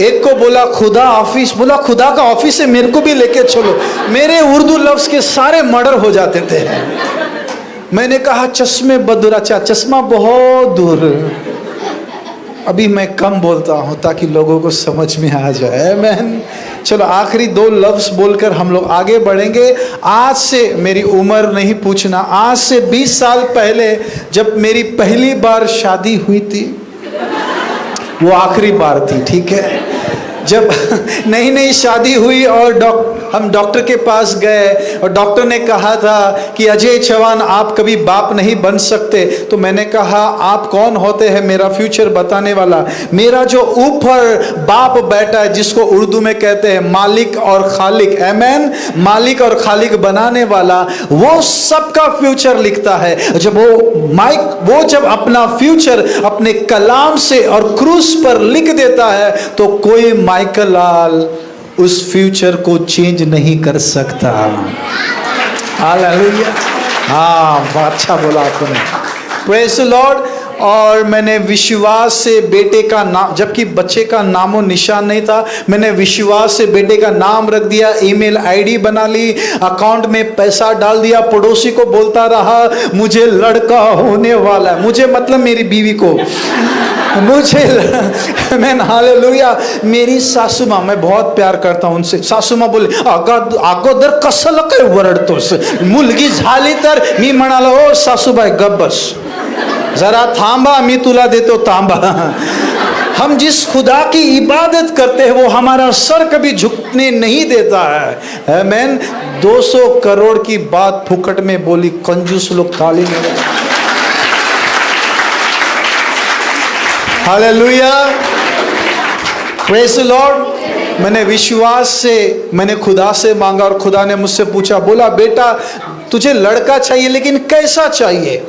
Speaker 9: एक को बोला खुदा ऑफिस, बोला खुदा का ऑफिस है, मेरे को भी लेके चलो। मेरे उर्दू लफ्ज के सारे मर्डर हो जाते थे। मैंने कहा चश्मे बदुरा, चश्मा बहुत दूर। अभी मैं कम बोलता हूँ ताकि लोगों को समझ में आ जाए। मैन चलो आखिरी 2 लफ्ज बोलकर हम लोग आगे बढ़ेंगे। आज से मेरी उम्र नहीं पूछना, आज से 20 साल पहले जब मेरी पहली बार शादी हुई थी, वो आखिरी बार थी, ठीक है? जब नई शादी हुई और हम डॉक्टर के पास गए और डॉक्टर ने कहा था कि अजय चौहान आप कभी बाप नहीं बन सकते। तो मैंने कहा आप कौन होते हैं मेरा फ्यूचर बताने वाला? मेरा जो ऊपर बाप बैठा है, जिसको उर्दू में कहते हैं मालिक और खालिक, आमीन, मालिक और खालिक बनाने वाला, वो सबका फ्यूचर लिखता है। जब वो जब अपना फ्यूचर अपने कलाम से और क्रूस पर लिख देता है तो कोई माइकल लाल उस फ्यूचर को चेंज नहीं कर सकता। हालेलुया। हाँ, अच्छा बोला आपने, प्रेज़ द लॉर्ड। और मैंने विश्वास से बेटे का नाम, जबकि बच्चे का नामो निशान नहीं था, मैंने विश्वास से बेटे का नाम रख दिया, ईमेल आईडी बना ली, अकाउंट में पैसा डाल दिया। पड़ोसी को बोलता रहा मुझे लड़का होने वाला है, मुझे मतलब मेरी बीवी को, मुझे मैं हालेलुया। मेरी सासू माँ, मैं बहुत प्यार करता हूँ उनसे, सासू माँ बोले अगोदर कसं काय वरडतोस, मुलगी झाली तर मी म्हणालो ओ सासूबाई गप बस, जरा थांबा, मैं तुला देतो तांबा। हम जिस खुदा की इबादत करते हैं वो हमारा सर कभी झुकने नहीं देता है। आमीन। 200 करोड़ की बात फुकट में बोली, कंजूस लोग ताली में। Hallelujah, praise the Lord. मैंने विश्वास से मैंने खुदा से मांगा और खुदा ने मुझसे पूछा, बोला बेटा तुझे लड़का चाहिए लेकिन कैसा चाहिए?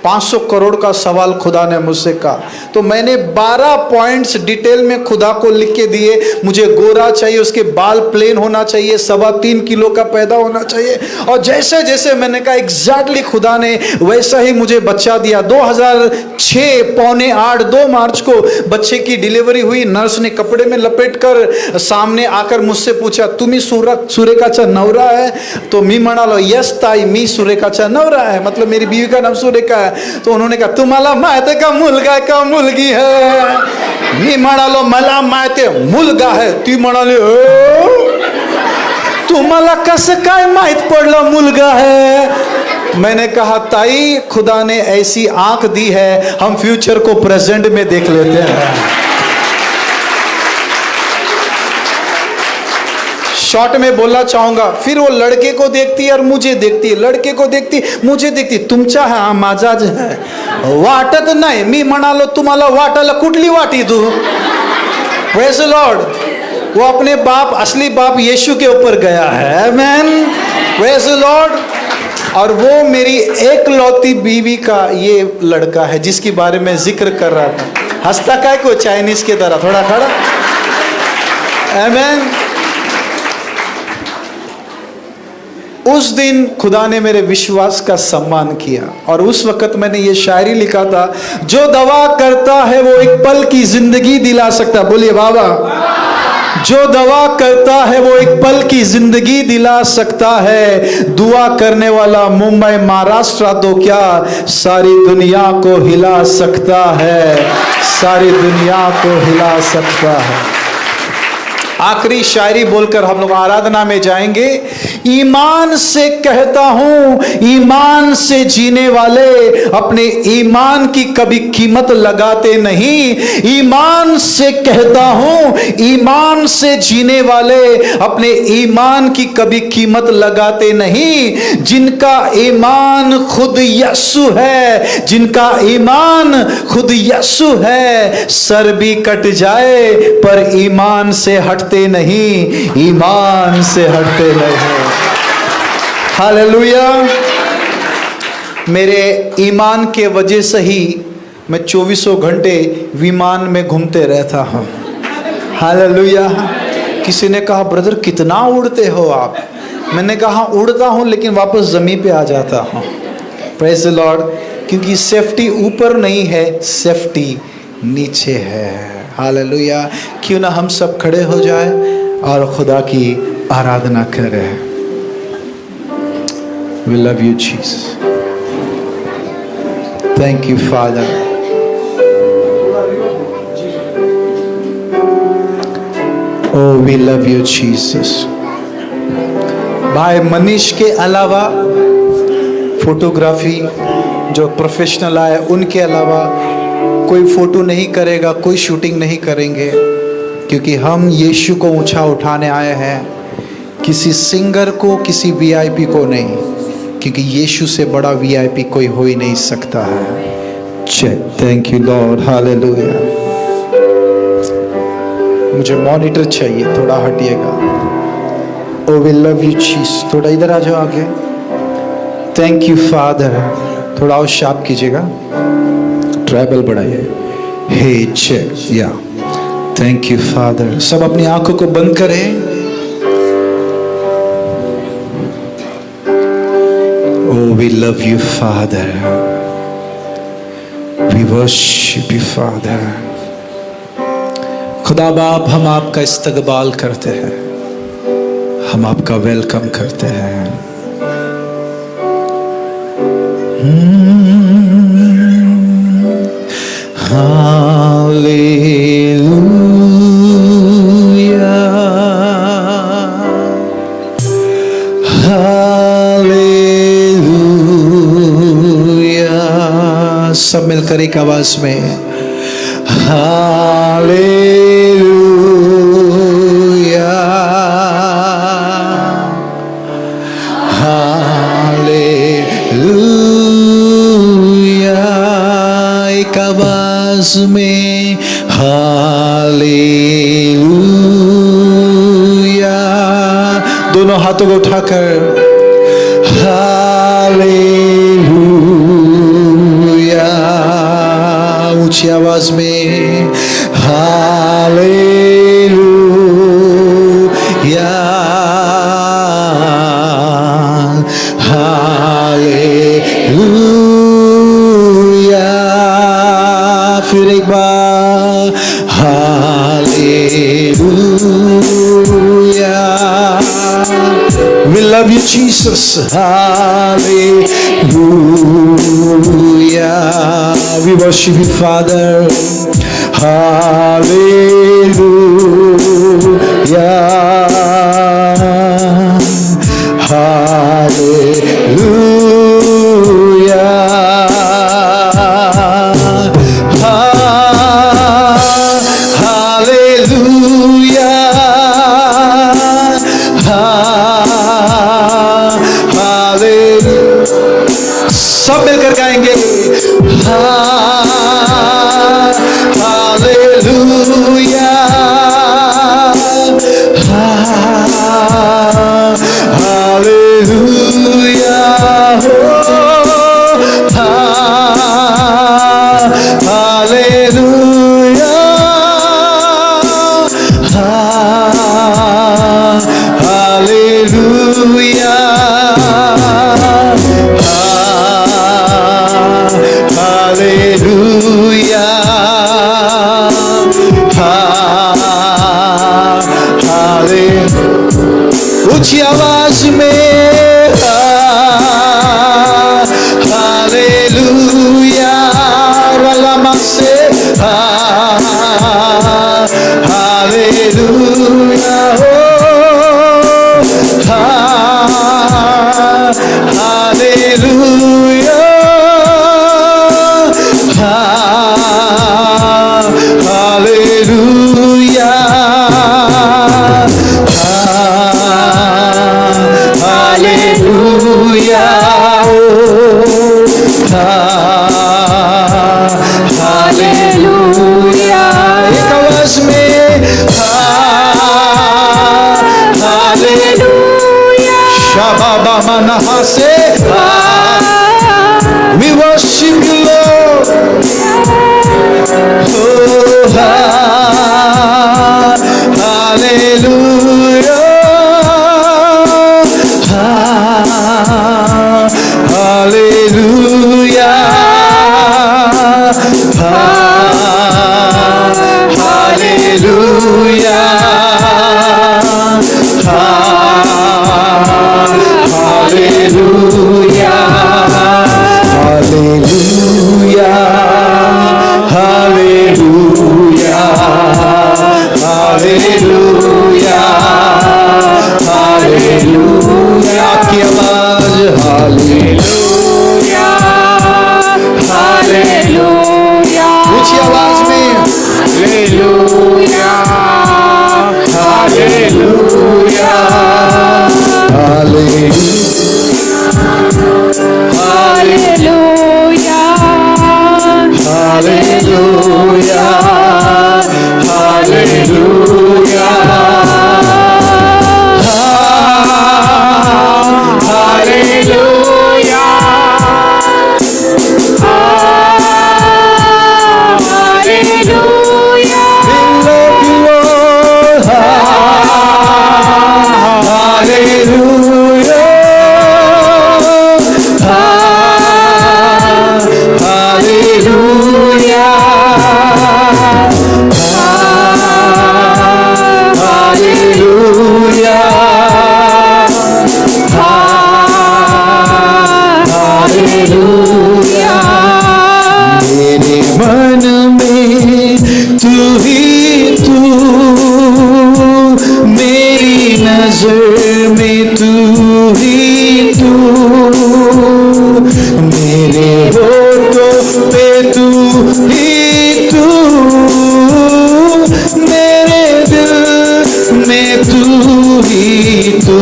Speaker 9: 500 करोड़ का सवाल खुदा ने मुझसे कहा। तो मैंने 12 पॉइंट्स डिटेल में खुदा को लिख के दिए। मुझे गोरा चाहिए, उसके बाल प्लेन होना चाहिए, 3.25 किलो का पैदा होना चाहिए। और जैसे जैसे मैंने कहा एग्जैक्टली खुदा ने वैसा ही मुझे बच्चा दिया। 2006 पौने 8 2 मार्च को बच्चे की डिलीवरी हुई। नर्स ने कपड़े में लपेट कर सामने आकर मुझसे पूछा तुम्ही सुरेखाचा नवरा है? तो मी म्हणालो यस ताई, मी सुरेखाचा नवरा है, मतलब मेरी बीवी का नाम सुरेखा है। तो उन्होंने कहा तुम्हाला माहित आहे का मुलगा का मुलगी है? मी म्हणालो मला माहित आहे मुलगा है। ती म्हणाली तुम्हाला कसं काय माहित पडलं मुलगा है? मैंने कहा ताई खुदा ने ऐसी आंख दी है, हम फ्यूचर को प्रेजेंट में देख लेते हैं। शॉर्ट में बोलना चाहूंगा, फिर वो लड़के को देखती है और मुझे देखती है, लड़के को देखती मुझे देखती, तुमचा है हा माझाच है वाटत नाही। मी म्हणालो तुम्हाला वाटायला कुठली वाटी तू? Praise the Lord. वो अपने बाप, असली बाप यीशु के ऊपर गया है। आमीन, प्रेज़ द लॉर्ड। और वो मेरी एकलौती बीवी का ये लड़का है जिसके बारे में जिक्र कर रहा था। हंसता काय को चाइनीज की तरह, थोड़ा खड़ा। आमीन। उस दिन खुदा ने मेरे विश्वास का सम्मान किया और उस वक्त मैंने ये शायरी लिखा था, जो दवा करता है वो एक पल की जिंदगी दिला सकता। बोलिए बाबा। जो दवा करता है वो एक पल की जिंदगी दिला सकता है, दुआ करने वाला मुंबई महाराष्ट्र तो क्या सारी दुनिया को हिला सकता है, सारी दुनिया को हिला सकता है। आखिरी शायरी बोलकर हम लोग आराधना में जाएंगे। ईमान से कहता हूं, ईमान से जीने वाले अपने ईमान की कभी कीमत लगाते नहीं। ईमान से कहता हूं, ईमान से जीने वाले अपने ईमान की कभी कीमत लगाते नहीं। जिनका ईमान खुद यीशु है, जिनका ईमान खुद यीशु है, सर भी कट जाए पर ईमान से हटते नहीं, ईमान से हटते नहीं। हालेलुया। मेरे ईमान के वजह से ही मैं 24 घंटे विमान में घूमते रहता हूँ। हालेलुया। किसी ने कहा ब्रदर कितना उड़ते हो आप? मैंने कहा उड़ता हूँ लेकिन वापस जमीन पे आ जाता हूँ। Praise the Lord. क्योंकि सेफ्टी ऊपर नहीं है, सेफ्टी नीचे है। हालेलुया। क्यों ना हम सब खड़े हो जाए और खुदा की आराधना करें। We love you, Jesus. Thank you, Father. Oh, we love you, Jesus. भाई मनीष के अलावा फोटोग्राफी जो प्रोफेशनल आए उनके अलावा कोई फोटो नहीं करेगा, कोई शूटिंग नहीं करेंगे, क्योंकि हम यीशु को ऊंचा उठाने आए हैं। किसी सिंगर को, किसी वीआईपी को नहीं, क्योंकि यीशु से बड़ा वीआईपी कोई हो ही नहीं सकता है। Check. Thank you Lord. Hallelujah. मुझे मॉनिटर चाहिए, थोड़ा हटिएगा। Oh we love you Jesus. थोड़ा इधर आ जाओ आगे। Thank you Father. थोड़ा और शार्प कीजिएगा, ट्रैवल बढ़ाइए। हे चेक। या थैंक यू फादर। सब अपनी आंखों को बंद करें। Oh, we love you, Father. We worship you, Father. खुदा बाप, हम आपका इस्तकबाल करते हैं, हम आपका वेलकम करते हैं। सब मिलकर एक आवाज में हालेलुया, हालेलुया। एक आवाज में हालेलुया। दोनों हाथों को उठाकर हालेलुया, ऊंची आवाज में हालेलुया, हालेलुया। फिर एक बार hallelujah. We love you, Jesus. Hallelujah. We worship you, Father. Hallelujah. Hallelujah. सब मिलकर गाएंगे hallelujah, hallelujah, hallelujah, hallelujah, hallelujah, hallelujah. ऊंची आवाज में हालेलुया, रलमा से hallelujah, hallelujah, hallelujah. Hallelujah, hallelujah, hallelujah. एक आवाज में हालेलुया, शाबाबा मना से we worship you Lord, oh hallelujah, hallelujah, hallelujah, hallelujah, hallelujah, hallelujah, hallelujah, hallelujah। आपकी आवाज हालेलुया, हालेलुया, ऊंची आवाज में hallelujah, hallelujah, hallelujah, hallelujah, hallelujah, hallelujah, hallelujah. We love you Lord, hallelujah, hallelujah, hallelujah, hallelujah। मेरे मन में तू ही तू, मेरी नजर में तू ही तू, मेरे होठों पे तू ही तू, मेरे दिल में तू ही तू,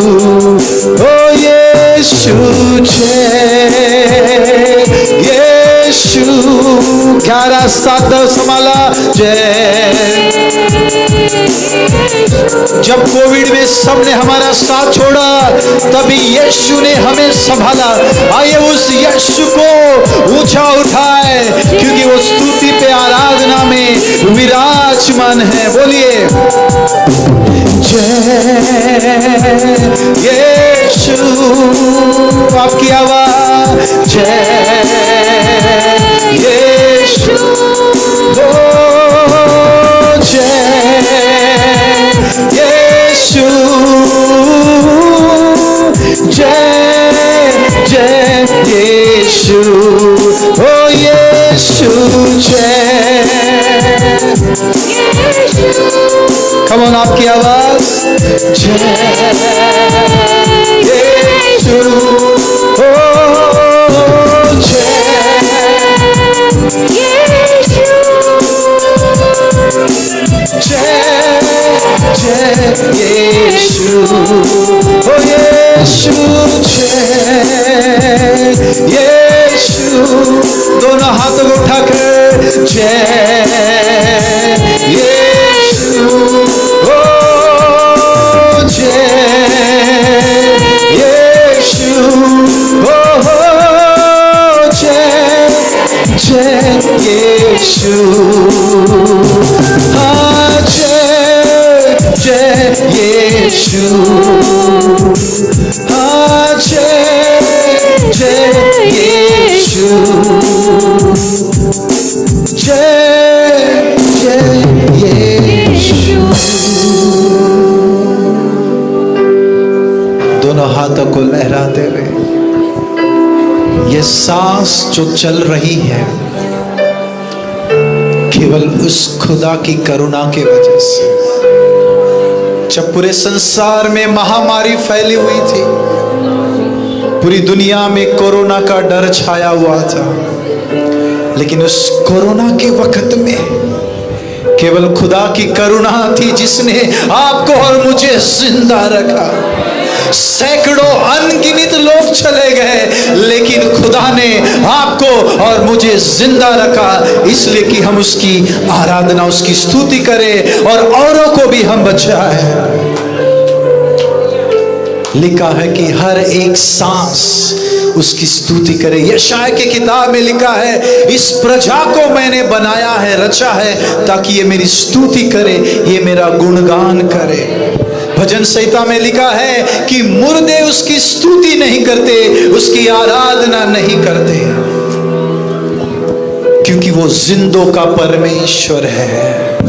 Speaker 9: ओ यीशु यीशु। ग्यारह सात संभाला जय। जब कोविड में सबने हमारा साथ छोड़ा, तभी यीशु ने हमें संभाला। आइए उस यीशु को ऊंचा उठाए, क्योंकि वो स्तुति पे आराधना में विराजमान है। बोलिए जय यीशु। आपकी आवाज जय यीशु, ओ जय यीशु, जय जय यीशु, ओ यीशु जय। कम ऑन आपकी आवाज जय यीशु, ओ जय जय यीशु, ओ यीशु जय यीशु। दोनों हाथों को उठाकर जय यीशु, ओ जय यीशु, ओ जय जय यीशु, जय यीशु, जय जय यीशु, जय जय यीशु। दोनों हाथों को लहराते हुए ये सांस जो चल रही है केवल उस खुदा की करुणा की वजह से। जब पूरे संसार में महामारी फैली हुई थी, पूरी दुनिया में कोरोना का डर छाया हुआ था, लेकिन उस कोरोना के वक्त में केवल खुदा की करुणा थी जिसने आपको और मुझे जिंदा रखा। सैकड़ों अनगिनत लोग चले गए, लेकिन खुदा ने आपको और मुझे जिंदा रखा, इसलिए कि हम उसकी आराधना, उसकी स्तुति करें और औरों को भी हम बचाएं। लिखा है कि हर एक सांस उसकी स्तुति करे। यशाया की किताब में लिखा है, इस प्रजा को मैंने बनाया है, रचा है, ताकि ये मेरी स्तुति करे, ये मेरा गुणगान करे। भजन संहिता में लिखा है कि मुर्दे उसकी स्तुति नहीं करते, उसकी आराधना नहीं करते, क्योंकि वो जिंदों का परमेश्वर है।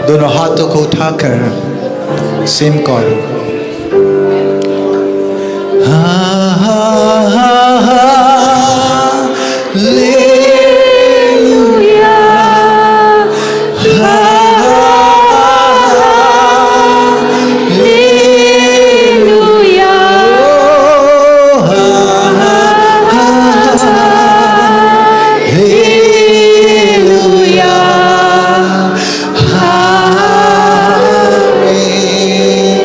Speaker 9: दोनों हाथों को उठाकर सेम कॉल।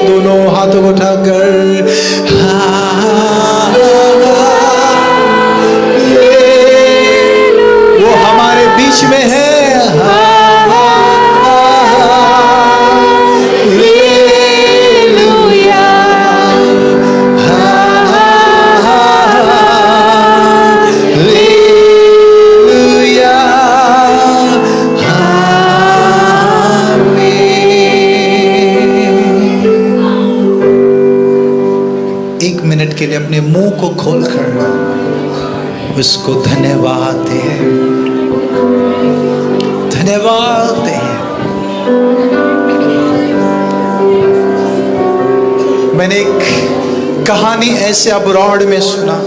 Speaker 9: दोनों हाथों को उठाकर वो हमारे बीच में है। एक मिनट के लिए अपने मुंह को खोलकर उसको धन्यवाद दे, धन्यवाद दे। मैंने एक कहानी ऐसे अब्रॉड में सुना,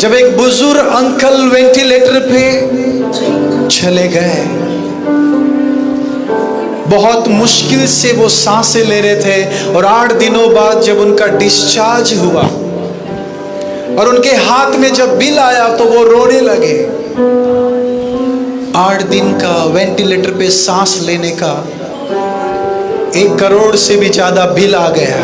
Speaker 9: जब एक बुजुर्ग अंकल वेंटिलेटर पे चले गए, बहुत मुश्किल से वो सांसें ले रहे थे, और 8 दिनों बाद जब उनका डिस्चार्ज हुआ और उनके हाथ में जब बिल आया तो वो रोने लगे। 8 दिन का वेंटिलेटर पे सांस लेने का 1 करोड़ से भी ज्यादा बिल आ गया,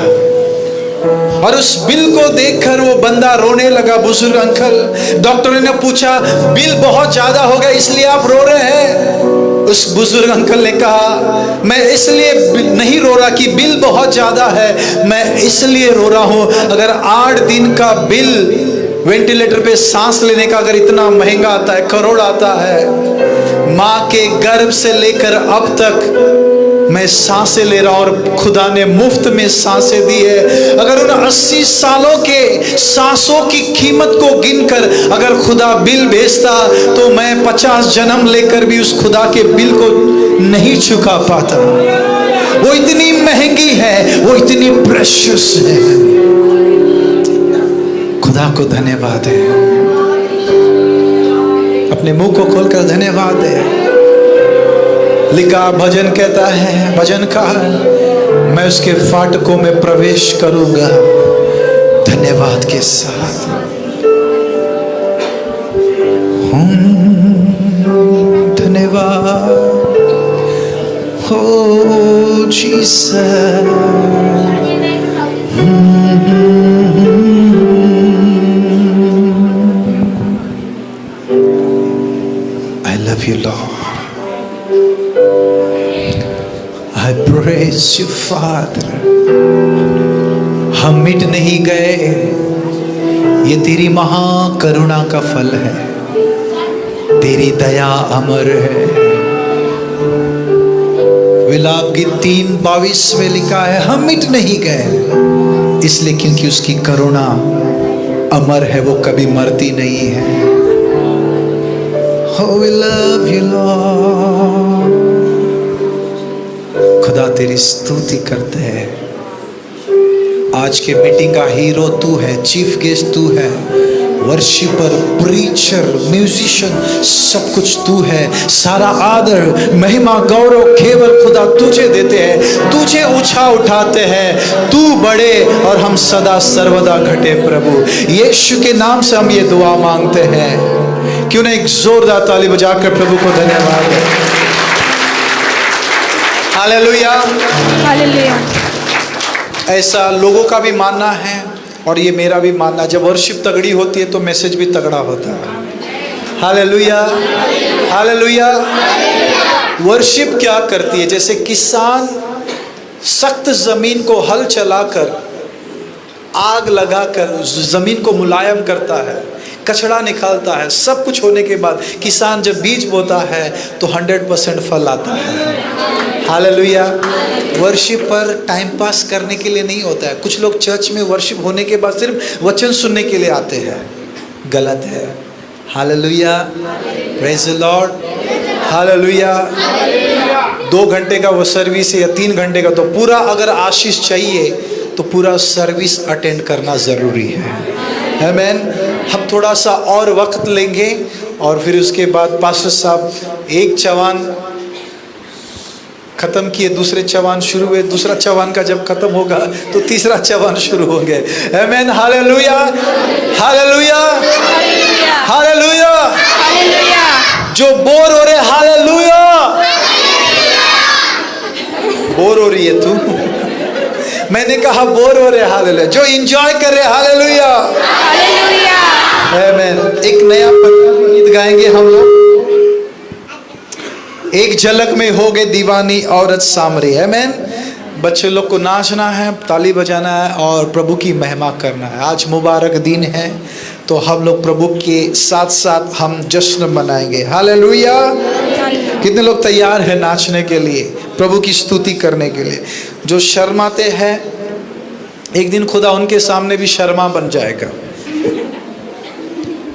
Speaker 9: और उस बिल को देखकर वो बंदा रोने लगा, बुजुर्ग अंकल। डॉक्टर ने पूछा, बिल बहुत ज्यादा हो गया इसलिए आप रो रहे हैं? उस बुजुर्ग अंकल ने कहा, मैं इसलिए नहीं रो रहा कि बिल बहुत ज्यादा है, मैं इसलिए रो रहा हूं, अगर 8 दिन का बिल वेंटिलेटर पे सांस लेने का अगर इतना महंगा आता है, करोड़ आता है, माँ के गर्भ से लेकर अब तक मैं सांसें ले रहा हूं और खुदा ने मुफ्त में सांसें दी है। अगर उन 80 सालों के सांसों की कीमत को गिनकर अगर खुदा बिल भेजता तो मैं 50 जन्म लेकर भी उस खुदा के बिल को नहीं चुका पाता। वो इतनी महंगी है, वो इतनी प्रेशियस है। खुदा को धन्यवाद है। अपने मुंह को खोलकर धन्यवाद है। लिखा, भजन कहता है, भजनकार, मैं उसके फाटकों में प्रवेश करूंगा धन्यवाद के साथ। धन्यवाद हो Jesus. I love you, Lord. I praise you, Father. हम मिट नहीं गए, ये तेरी महाकरुणा का फल है, तेरी दया अमर है। विलाप गीत 3:22 में लिखा है, हम मिट नहीं गए इसलिए क्योंकि उसकी करुणा अमर है, वो कभी मरती नहीं है। Oh, we love you, Lord. खुदा तेरी स्तुति करते हैं। आज के मीटिंग का हीरो तू है, चीफ गेस्ट तू है, वर्शिपर, प्रीचर, म्यूजिशियन, सब कुछ तू है। सारा आदर, महिमा, गौरव केवल खुदा तुझे देते हैं, तुझे ऊंचा उठाते हैं। तू बड़े और हम सदा सर्वदा घटे प्रभु। यीशु के नाम से हम ये दुआ मांगते हैं। क्यों ना एक जोरदार ताली बजाकर प्रभु को धन्यवाद दें। हालेलुया।
Speaker 7: हालेलुया।
Speaker 9: ऐसा लोगों का भी मानना है और ये मेरा भी मानना है, जब वर्शिप तगड़ी होती है तो मैसेज भी तगड़ा होता है। Hallelujah, hallelujah. वर्शिप क्या करती है? जैसे किसान सख्त जमीन को हल चलाकर, आग लगाकर जमीन को मुलायम करता है, कचड़ा निकालता है, सब कुछ होने के बाद किसान जब बीज बोता है तो 100% फल आता है। हालेलुया। वर्शिप पर टाइम पास करने के लिए नहीं होता है। कुछ लोग चर्च में वर्शिप होने के बाद सिर्फ वचन सुनने के लिए आते हैं, गलत है। Hallelujah, praise the Lord, hallelujah. 2 घंटे का वो सर्विस है या 3 घंटे का, तो पूरा अगर आशीष चाहिए तो पूरा सर्विस अटेंड करना ज़रूरी है। आमीन। हम थोड़ा सा और वक्त लेंगे और फिर उसके बाद पास्टर साहब एक चवान ख़त्म किए, दूसरे चवान शुरू हुए, दूसरा चवान का जब ख़त्म होगा तो तीसरा चवान शुरू होंगे। आमीन। Hallelujah, hallelujah, hallelujah. जो बोर हो रहे, हालेलुया। बोर हो रही है तू? मैंने कहा बोर हो रहे, हालेलुया। जो एंजॉय कर रहे, हालेलुया, हालेलुया। आमीन। एक नया गीत गाएंगे हम लोग। एक झलक में हो गए दीवानी औरत सामरी। आमीन। बच्चे लोग को नाचना है, ताली बजाना है और प्रभु की महिमा करना है। आज मुबारक दिन है तो हम लोग प्रभु के साथ साथ हम जश्न मनाएंगे। हालेलुया। कितने लोग तैयार हैं नाचने के लिए, प्रभु की स्तुति करने के लिए? जो शर्माते हैं, एक दिन खुदा उनके सामने भी शर्मा बन जाएगा।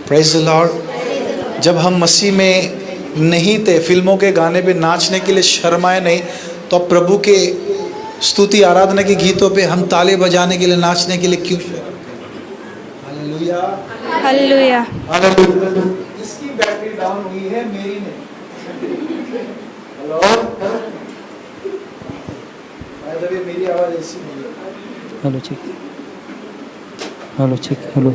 Speaker 9: Praise the Lord. जब हम मसीह में नहीं थे, फिल्मों के गाने पे नाचने के लिए शर्माए नहीं, तो अब प्रभु के स्तुति आराधना के गीतों पे हम ताले बजाने के लिए, नाचने के लिए क्यों? Hallelujah,
Speaker 7: hallelujah.
Speaker 9: हालेलुया। इसकी बैटरी डाउन हुई है, मेरी नहीं। हेलो, मेरी आवाज ऐसी नहीं है।
Speaker 10: Hello check, hello check, hello.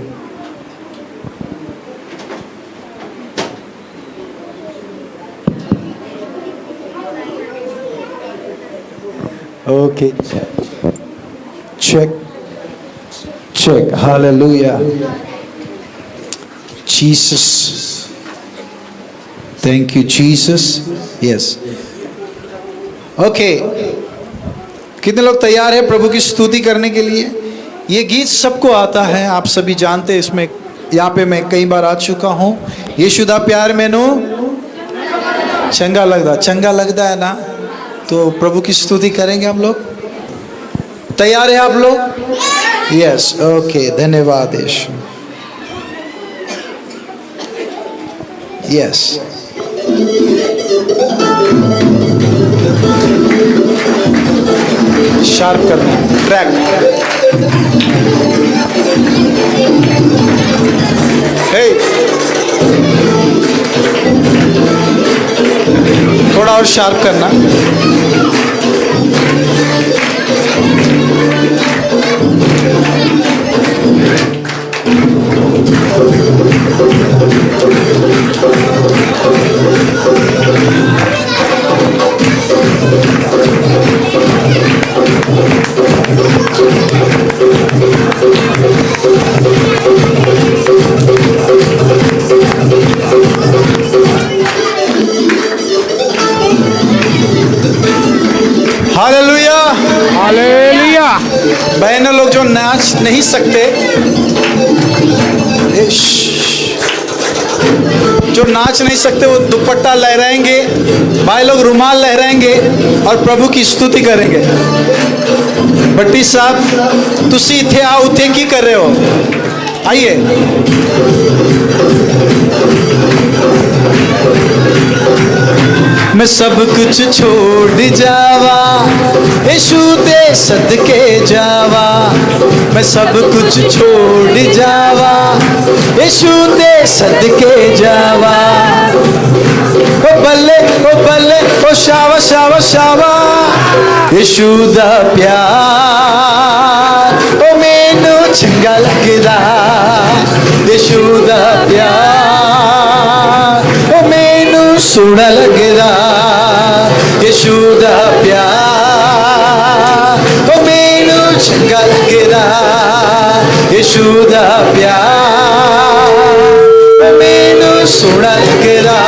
Speaker 9: Okay. Check. Check. Hallelujah. Jesus. Thank you, Jesus. Yes. Okay. कितने लोग तैयार हैं प्रभु की स्तुति करने के लिए? ये गीत सबको आता है, आप सभी जानते हैं। इसमें यहाँ पे मैं कई बार आ चुका हूँ। यीशु दा प्यार मैनू चंगा लगता है ना? तो प्रभु की स्तुति करेंगे हम लोग। तैयार है आप लोग? Yes, okay. धन्यवाद यीशु। यस, शार्प करना, ट्रैक। हे, थोड़ा और शार्प करना। Hallelujah,
Speaker 1: hallelujah.
Speaker 9: बहनों लोग जो नाच नहीं सकते, जो नाच नहीं सकते वो दुपट्टा लहराएंगे, भाई लोग रुमाल लहराएंगे और प्रभु की स्तुति करेंगे। भट्टी साहब, तुसी इथे आओ, उथे की कर रहे हो? आइए। मैं सब कुछ छोड़ जावा, यीशु दे सदके जावा। मैं सब कुछ छोड़ जावा, यीशु दे सदके जावा। ओ बल्ले, ओ बल्ले, ओ शावा शावा शावा। यीशु दा प्यार ओ मैनू चंगा लगदा। यीशु दा प्यार ओ मैनू सोहना लगदा। यीशु दा प्यार ओ मैनू चंगा लगदा यीशु दा प्यार ओ मैनू सोहना लगदा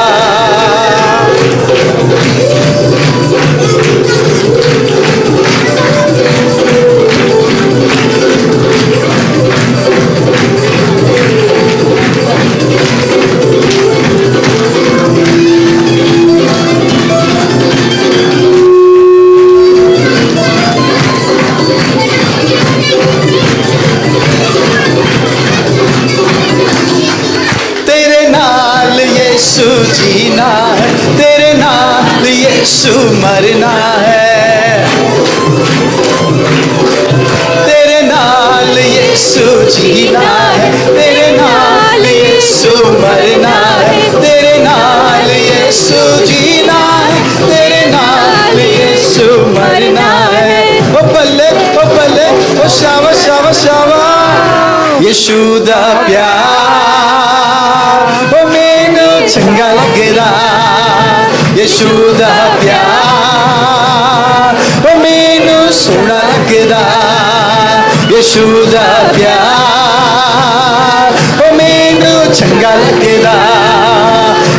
Speaker 9: यीशु जीना है तेरे नाल यीशु मरना है तेरे नाल यीशु जीना है तेरे नाल यीशु मरना है तेरे नाल यीशु जीना है तेरे नाल यीशु मरना है ओ बल्ले ओ शावा शावा शावा यीशु दा प्यार ओ मैनू चंगा लगदा यीशु दा प्यार ओ मैनू सोहना लगदा यीशु दा प्यार ओ मैनू चंगा लगदा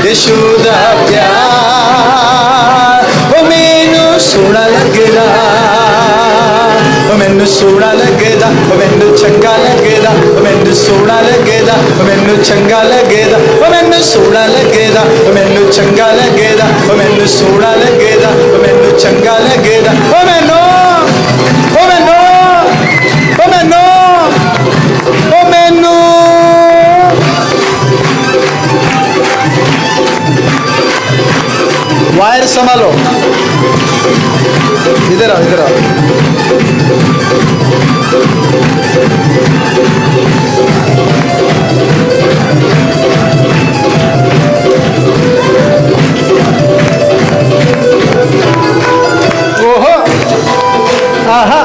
Speaker 9: यीशु दा प्यार ओ मैनू सोहना लगदा ओ मैनू सोहना लगदा ओ मैनू चंगा लगदा ओ मैनू सोहना लगदा ओ मैनू चंगा लगदा ओ मैनू सोहना लगदा ओ मैनू चंगा लगदा ओ मैनू सोहना लगदा ओ मैनू चंगा लगदा ओ मैनू ओ मैनू ओ मैनू ओ मैनू वायर संभालो इधर आओ इधर आओ ओहो आहा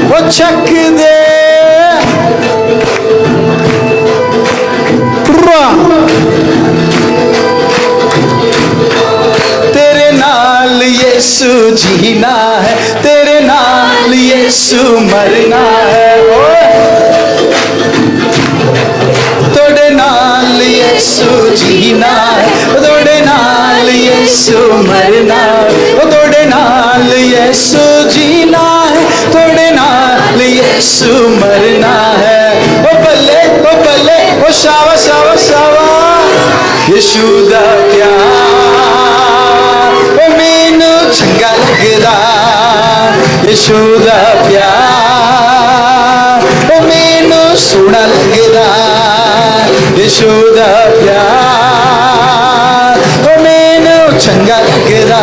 Speaker 9: वो चक दे तेरे नाल यीशु जीना है तेरे नाल यीशु मरना है तोड़े नाल यीशु जीना है तोड़े नाल यीशु मरना तोड़े नाल यीशु जीना है तोड़े नाल यीशु मरना है ओ बल्ले ओ शावा शावा शावा यीशु दा प्यार ओ मैनू चंगा लगदा यीशु दा प्यार ओ मैनू सोहना लगदा यीशु दा प्यार ओ मैनू चंगा लगदा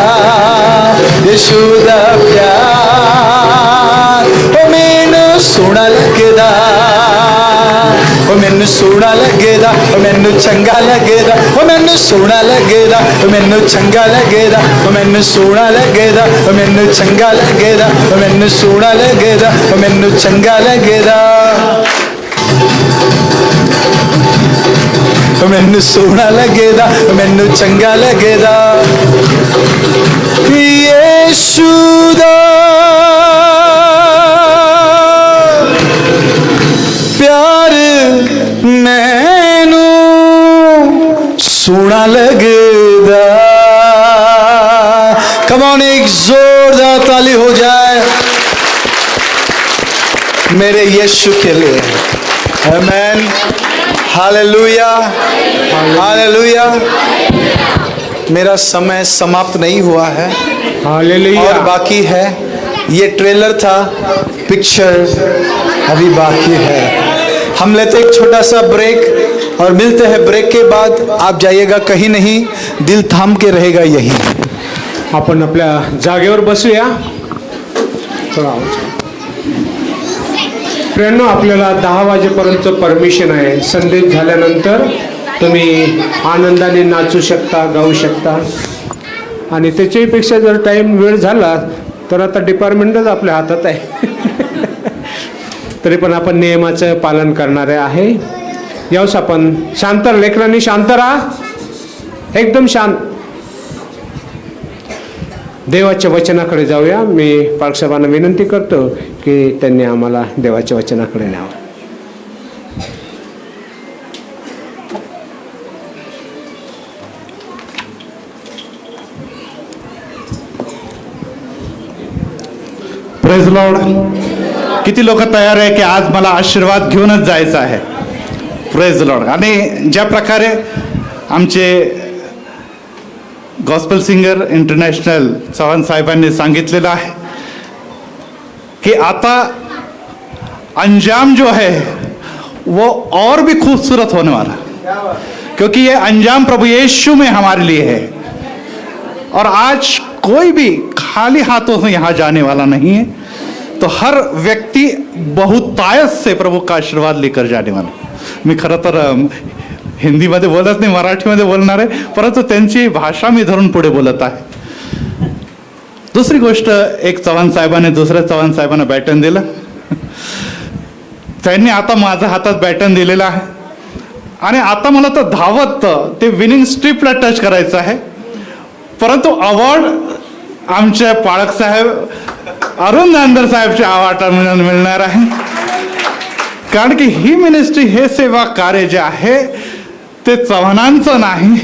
Speaker 9: यीशु दा प्यार ओ मैनू सोहना लगदा ओ मैनू सोहना लगदा ओ मैनू चंगा लगदा ओ मैनू सोहना लगदा ओ मैनू चंगा लगदा ओ मैनू सोहना लगदा ओ मैनू चंगा लगदा ओ मैनू सोहना लगदा ओ मैनू चंगा लगदा ओ मैनू सोहना लगदा ओ मैनू चंगा लगदा यीशु दा प्यार मैनू सोहना लगदा कम ऑन एक जोरदार ताली हो जाए मेरे यीशु के लिए आमीन हालेलुया हालेलुया मेरा समय समाप्त नहीं हुआ है
Speaker 1: हालेलुया
Speaker 9: और बाकी है ये ट्रेलर था पिक्चर अभी बाकी है हम लेते एक छोटा सा ब्रेक और मिलते हैं ब्रेक के बाद आप जाइएगा कहीं नहीं दिल थाम के रहेगा यहीं
Speaker 1: आपण आपल्या जागेवर बसूया थोडा आवाज. फ्रेंडनो आपल्याला 10 वाजेपर्यंत परमिशन आहे संदेश झाल्यानंतर तुम्ही आनंदाने नाचू शकता गाऊ शकता आणि त्याच्यापेक्षा जर टाइम वेळ झाला तर आता डिपार्टमेंटच आपल्या हातात आहे तरी पण आपण नियमाचं पालन करणारे आहे यावेळेस आपण शांत लेकरांनी शांत राहा एकदम शांत देवाच्या वचनाकडे जाऊया. मी पालकसाहेबांना विनंती करतो की त्यांनी आम्हाला देवाच्या वचनाकडे न्यावं.
Speaker 11: Praise Lord. किती लोक तयार आहे की आज मला आशीर्वाद घेऊनच जायचं आहे. Praise Lord. आणि ज्या प्रकारे आमचे गॉस्पेल सिंगर इंटरनॅशनल चव्हाण साहेबांनी सांगितलेलं आहे कि आता अंजाम जो है वो और भी खूबसूरत होने वाला, क्योंकि ये अंजाम प्रभु यीशु में हमारे लिए है. और आज कोई भी खाली हाथों से यहाँ जाने वाला नहीं है. तो हर व्यक्ति बहुतायत से प्रभु का आशीर्वाद लेकर जाने वाला. मी खरं तर हिंदीमध्ये बोलत नाही, मराठीमध्ये बोलणार आहे, परंतु त्यांची भाषा मी धरून पुढे बोलत आहे. दुसरी गोष्ट, एक चव्हाण साहेबांनी दुसऱ्या चव्हाण साहेबांना बॅटन दिलं. त्यांनी आता माझ्या हातात बॅटन दिलेलं आहे आणि आता मला तर धावत ते विनिंग स्ट्रीपला टच करायचं आहे. परंतु अवॉर्ड आमचे पाळक साहेब अरुण नांदर साहेबच्या अवॉर्ड मिळणार आहे. कारण की ही मिनिस्ट्री, हे सेवा कार्य जे आहे ते चव्हाणांचं नाही,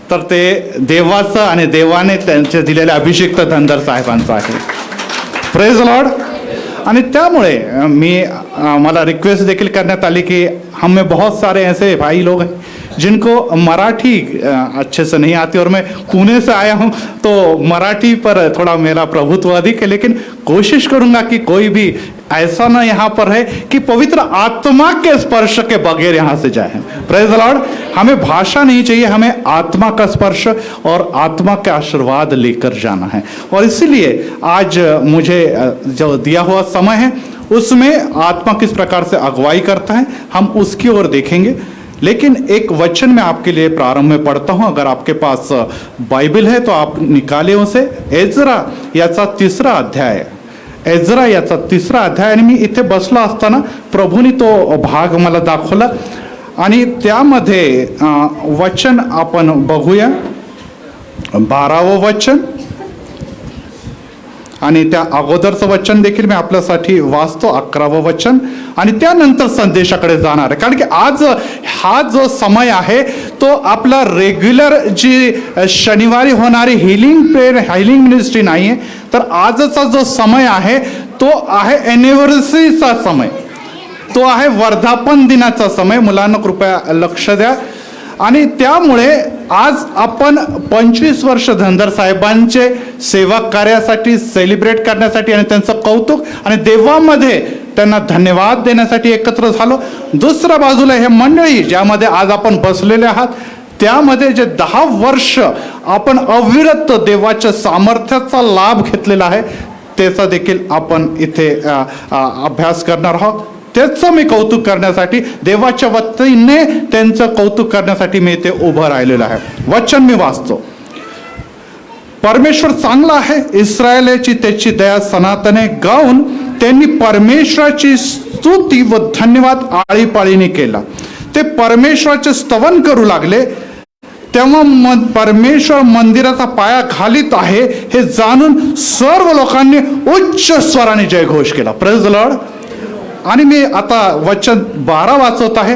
Speaker 11: तर ते देवाचं आणि देवाने त्यांचे दिलेले अभिषिक्त धनगर साहेबांचं आहे. Praise Lord. आणि त्यामुळे मला रिक्वेस्ट देखील करण्यात आली कि हम में बहुत सारे ऐसे भाई लोग हैं जिनको मराठी अच्छे से नहीं आती, और मैं पुणे से आया हूँ तो मराठी पर थोड़ा मेरा प्रभुत्व अधिक है, लेकिन कोशिश करूँगा कि कोई भी ऐसा ना यहाँ पर है कि पवित्र आत्मा के स्पर्श के बगैर यहाँ से जाए. Praise the Lord. हमें भाषा नहीं चाहिए, हमें आत्मा का स्पर्श और आत्मा के आशीर्वाद लेकर जाना है. और इसीलिए आज मुझे जो दिया हुआ समय है उसमें आत्मा किस प्रकार से अगुवाई करता है हम उसकी ओर देखेंगे. लेकिन एक वचन मैं आपके लिए प्रारंभ में पढ़ता हूं. अगर आपके पास बाइबल है तो आप निकाले उसे. एजरा याचा 3रा अध्याय. एजरा याचा 3रा अध्याय. आणि मी इथे बसला असताना प्रभूने तो भाग मला दाखवला आणि त्यामध्ये वचन आपण बघूया. 12वं वचन आणि त्या अगोदरचं वचन देखील मी आपल्यासाठी वाचतो. 11वं वचन आणि त्यानंतर संदेशाकडे जाणार आहे. कारण की आज हा जो समय आहे तो आपला रेग्युलर जी शनिवारी होणारी हिलिंग मिनिस्ट्री नाही आहे, तर आजचा जो समय आहे तो आहे एनिव्हर्सरीचा समय, तो आहे वर्धापन दिनाचा समय. मुलांना कृपया लक्ष द्या. आणि त्यामुळे आज आपण 25 वर्ष धनगर साहेबांचे सेवा कार्यासाठी सेलिब्रेट करण्यासाठी आणि त्यांचं कौतुक आणि देवामध्ये त्यांना धन्यवाद देण्यासाठी एकत्र झालो. दुसऱ्या बाजूला हे मंडळी ज्यामध्ये आज आपण बसलेले आहात त्यामध्ये जे 10 वर्ष आपण अविरत देवाच्या सामर्थ्याचा लाभ घेतलेला आहे त्याचा देखील आपण इथे अभ्यास करणार आहोत. त्याचं मी कौतुक करण्यासाठी, देवाच्या वतीने त्यांचं कौतुक करण्यासाठी मी इथे उभं राहिलेलं आहे. वचन मी वाचतो. परमेश्वर चांगला आहे, इस्रायलाची त्याची दया सनातने गाऊन त्यांनी परमेश्वराची स्तुती व धन्यवाद आळीपाळीने केला. ते परमेश्वराचे स्तवन करू लागले. तेव्हा परमेश्वर मंदिराचा पाया घालीत आहे हे जाणून सर्व लोकांनी उच्च स्वराने जयघोष केला. Praise the Lord. आणि मी आता वचन 12 वाचवत आहे,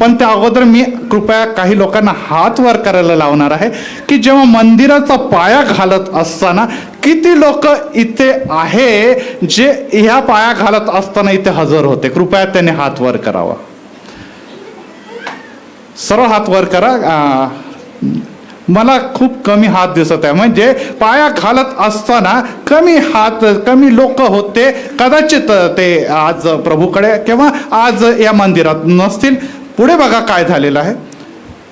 Speaker 11: पण त्या अगोदर मी कृपया काही लोकांना हात वर करायला लावणार आहे की जेव्हा मंदिराचा पाया घालत असताना किती लोक इथे आहे जे ह्या पाया घालत असताना इथे हजर होते. कृपया त्यांनी हात वर करावा. सर्व हात वर करा. मला खूप कमी हात दिसत आहे, म्हणजे पाया घालत असताना कमी लोक होते. कदाचित ते आज प्रभूकडे किंवा आज या मंदिरात नसतील. पुढे बघा काय झालेलं आहे.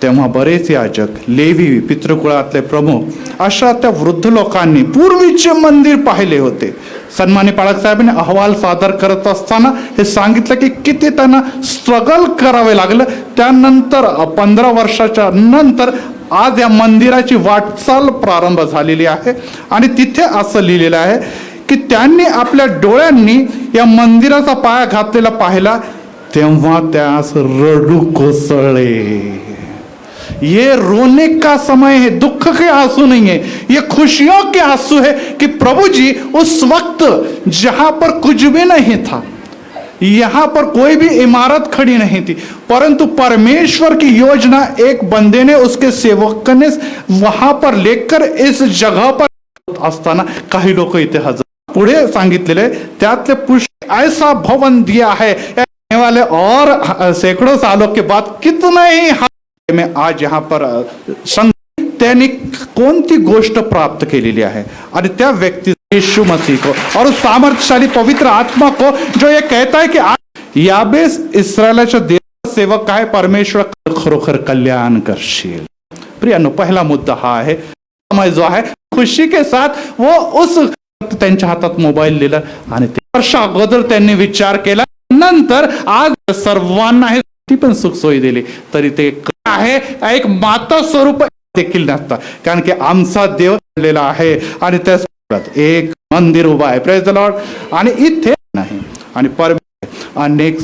Speaker 11: तेव्हा बरेच याजक, लेवी, पितृकुळातले प्रमुख अशा त्या वृद्ध लोकांनी पूर्वीचे मंदिर पाहिले होते. सन्मानी पाळक साहेबांनी अहवाल सादर करत असताना हे सांगितलं की किती त्यांना स्ट्रगल करावे लागलं. त्यानंतर 15 वर्षाच्या नंतर आज या मंदिराची वाटचाल प्रारंभ झालेली आहे. आणि तिथे असं लिहिलेलं आहे की त्यांनी आपल्या डोळ्यांनी या मंदिराचा पाया घातलेला पाहिला तेव्हा त्यास रडू कोसळले. ये रोने का समय है, दुख के आंसू नहीं है, ये खुशियों के आंसू है कि प्रभु जी उस वक्त जहां पर कुछ भी नहीं था, यहां पर कोई भी इमारत खड़ी नहीं थी, परंतु परमेश्वर की योजना एक बंदे ने, उसके सेवक ने वहां पर लेकर इस जगह पर असताना काही लोक इथे हजर पुढे सांगितलेले त्यातले पुष्प ऐसा भवन दिया है वाले और सैकड़ों सालों के बाद कितना ही में आज यहाँ पर त्यांनी कोणती गोष्ट प्राप्त केलेली आहे आणि त्या व्यक्ती यीशु मसीह को और उस सामर्थ्यशाली पवित्र आत्मा को जो ये कहता है कि याबेस इस्रायलाच्या देवाचा सेवक आहे, परमेश्वर खरोखर कल्याण करशील. प्रियानो, पहिला मुद्दा हा आहे, समय जो आहे खुशी के साथ वो उस त्यांच्या हातात मोबाईल दिला आणि वर्ष अगोदर त्यांनी विचार केला, नंतर आज सर्वांना हे ती पण सुखसोयी दिली, तरी ते आहे एक माता स्वरूप देखील नसतात, कारण की आमचा देव ठरलेला आहे आणि त्या एक मंदिर उभा आहे. Praise the Lord. आणि इथे नाही आणि परमेश्वर अनेक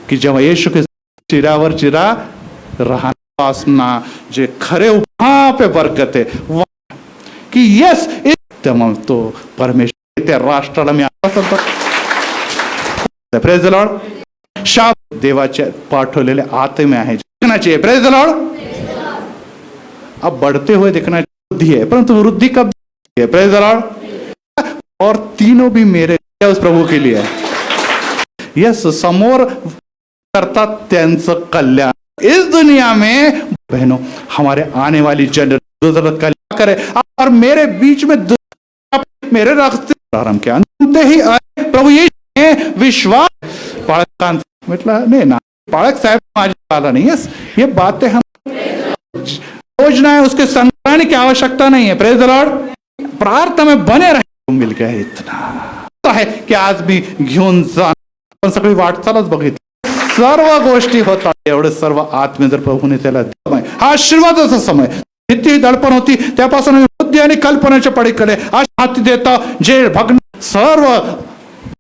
Speaker 11: की जेव्हा येशू ख्रिस्त चिरावर चिरा राहना जे खरे वहां पे बरकत है की यस तेव्हा तो परमेश्वर त्या राष्ट्राला मी आता प्रेज द लॉर्ड. शाप देवाचे पाठवलेले आत्मे आहे देखनाची. Praise the Lord. अब बढ़ते हुए देखना वृद्धि है, परंतु वृद्धि कब है? Praise the Lord. और तीनों भी मेरे उस प्रभु के लिए है. यस, समोर करतात त्यांचं कल्याण. इस दुनिया में बहनों हमारे आने वाली जनरेशन कल्याण करे और मेरे बीच में मेरे रास्ते प्रारंभ किया अंत ही प्रभु ये विश्वास पाळकांचा म्हटलं नाही ना, पाळक साहेब माझ्या आला नहीं. यस, ये बातें हम योजना है, उसके संग्रहण की आवश्यकता नहीं है. Praise the Lord. प्रार्थना में बने रहे, मिल गया इतना है की आज मी घेऊन जा. आपण सगळी वाटचालच बघितली, सर्व गोष्टी होतात. एवढे सर्व आत्मे जर प्रभूने त्याला हा आशीर्वादाचा समय, किती दडपण होती त्यापासून बुद्धी आणि कल्पनेच्या पलीकडे आज हाती देता जे भग्न सर्व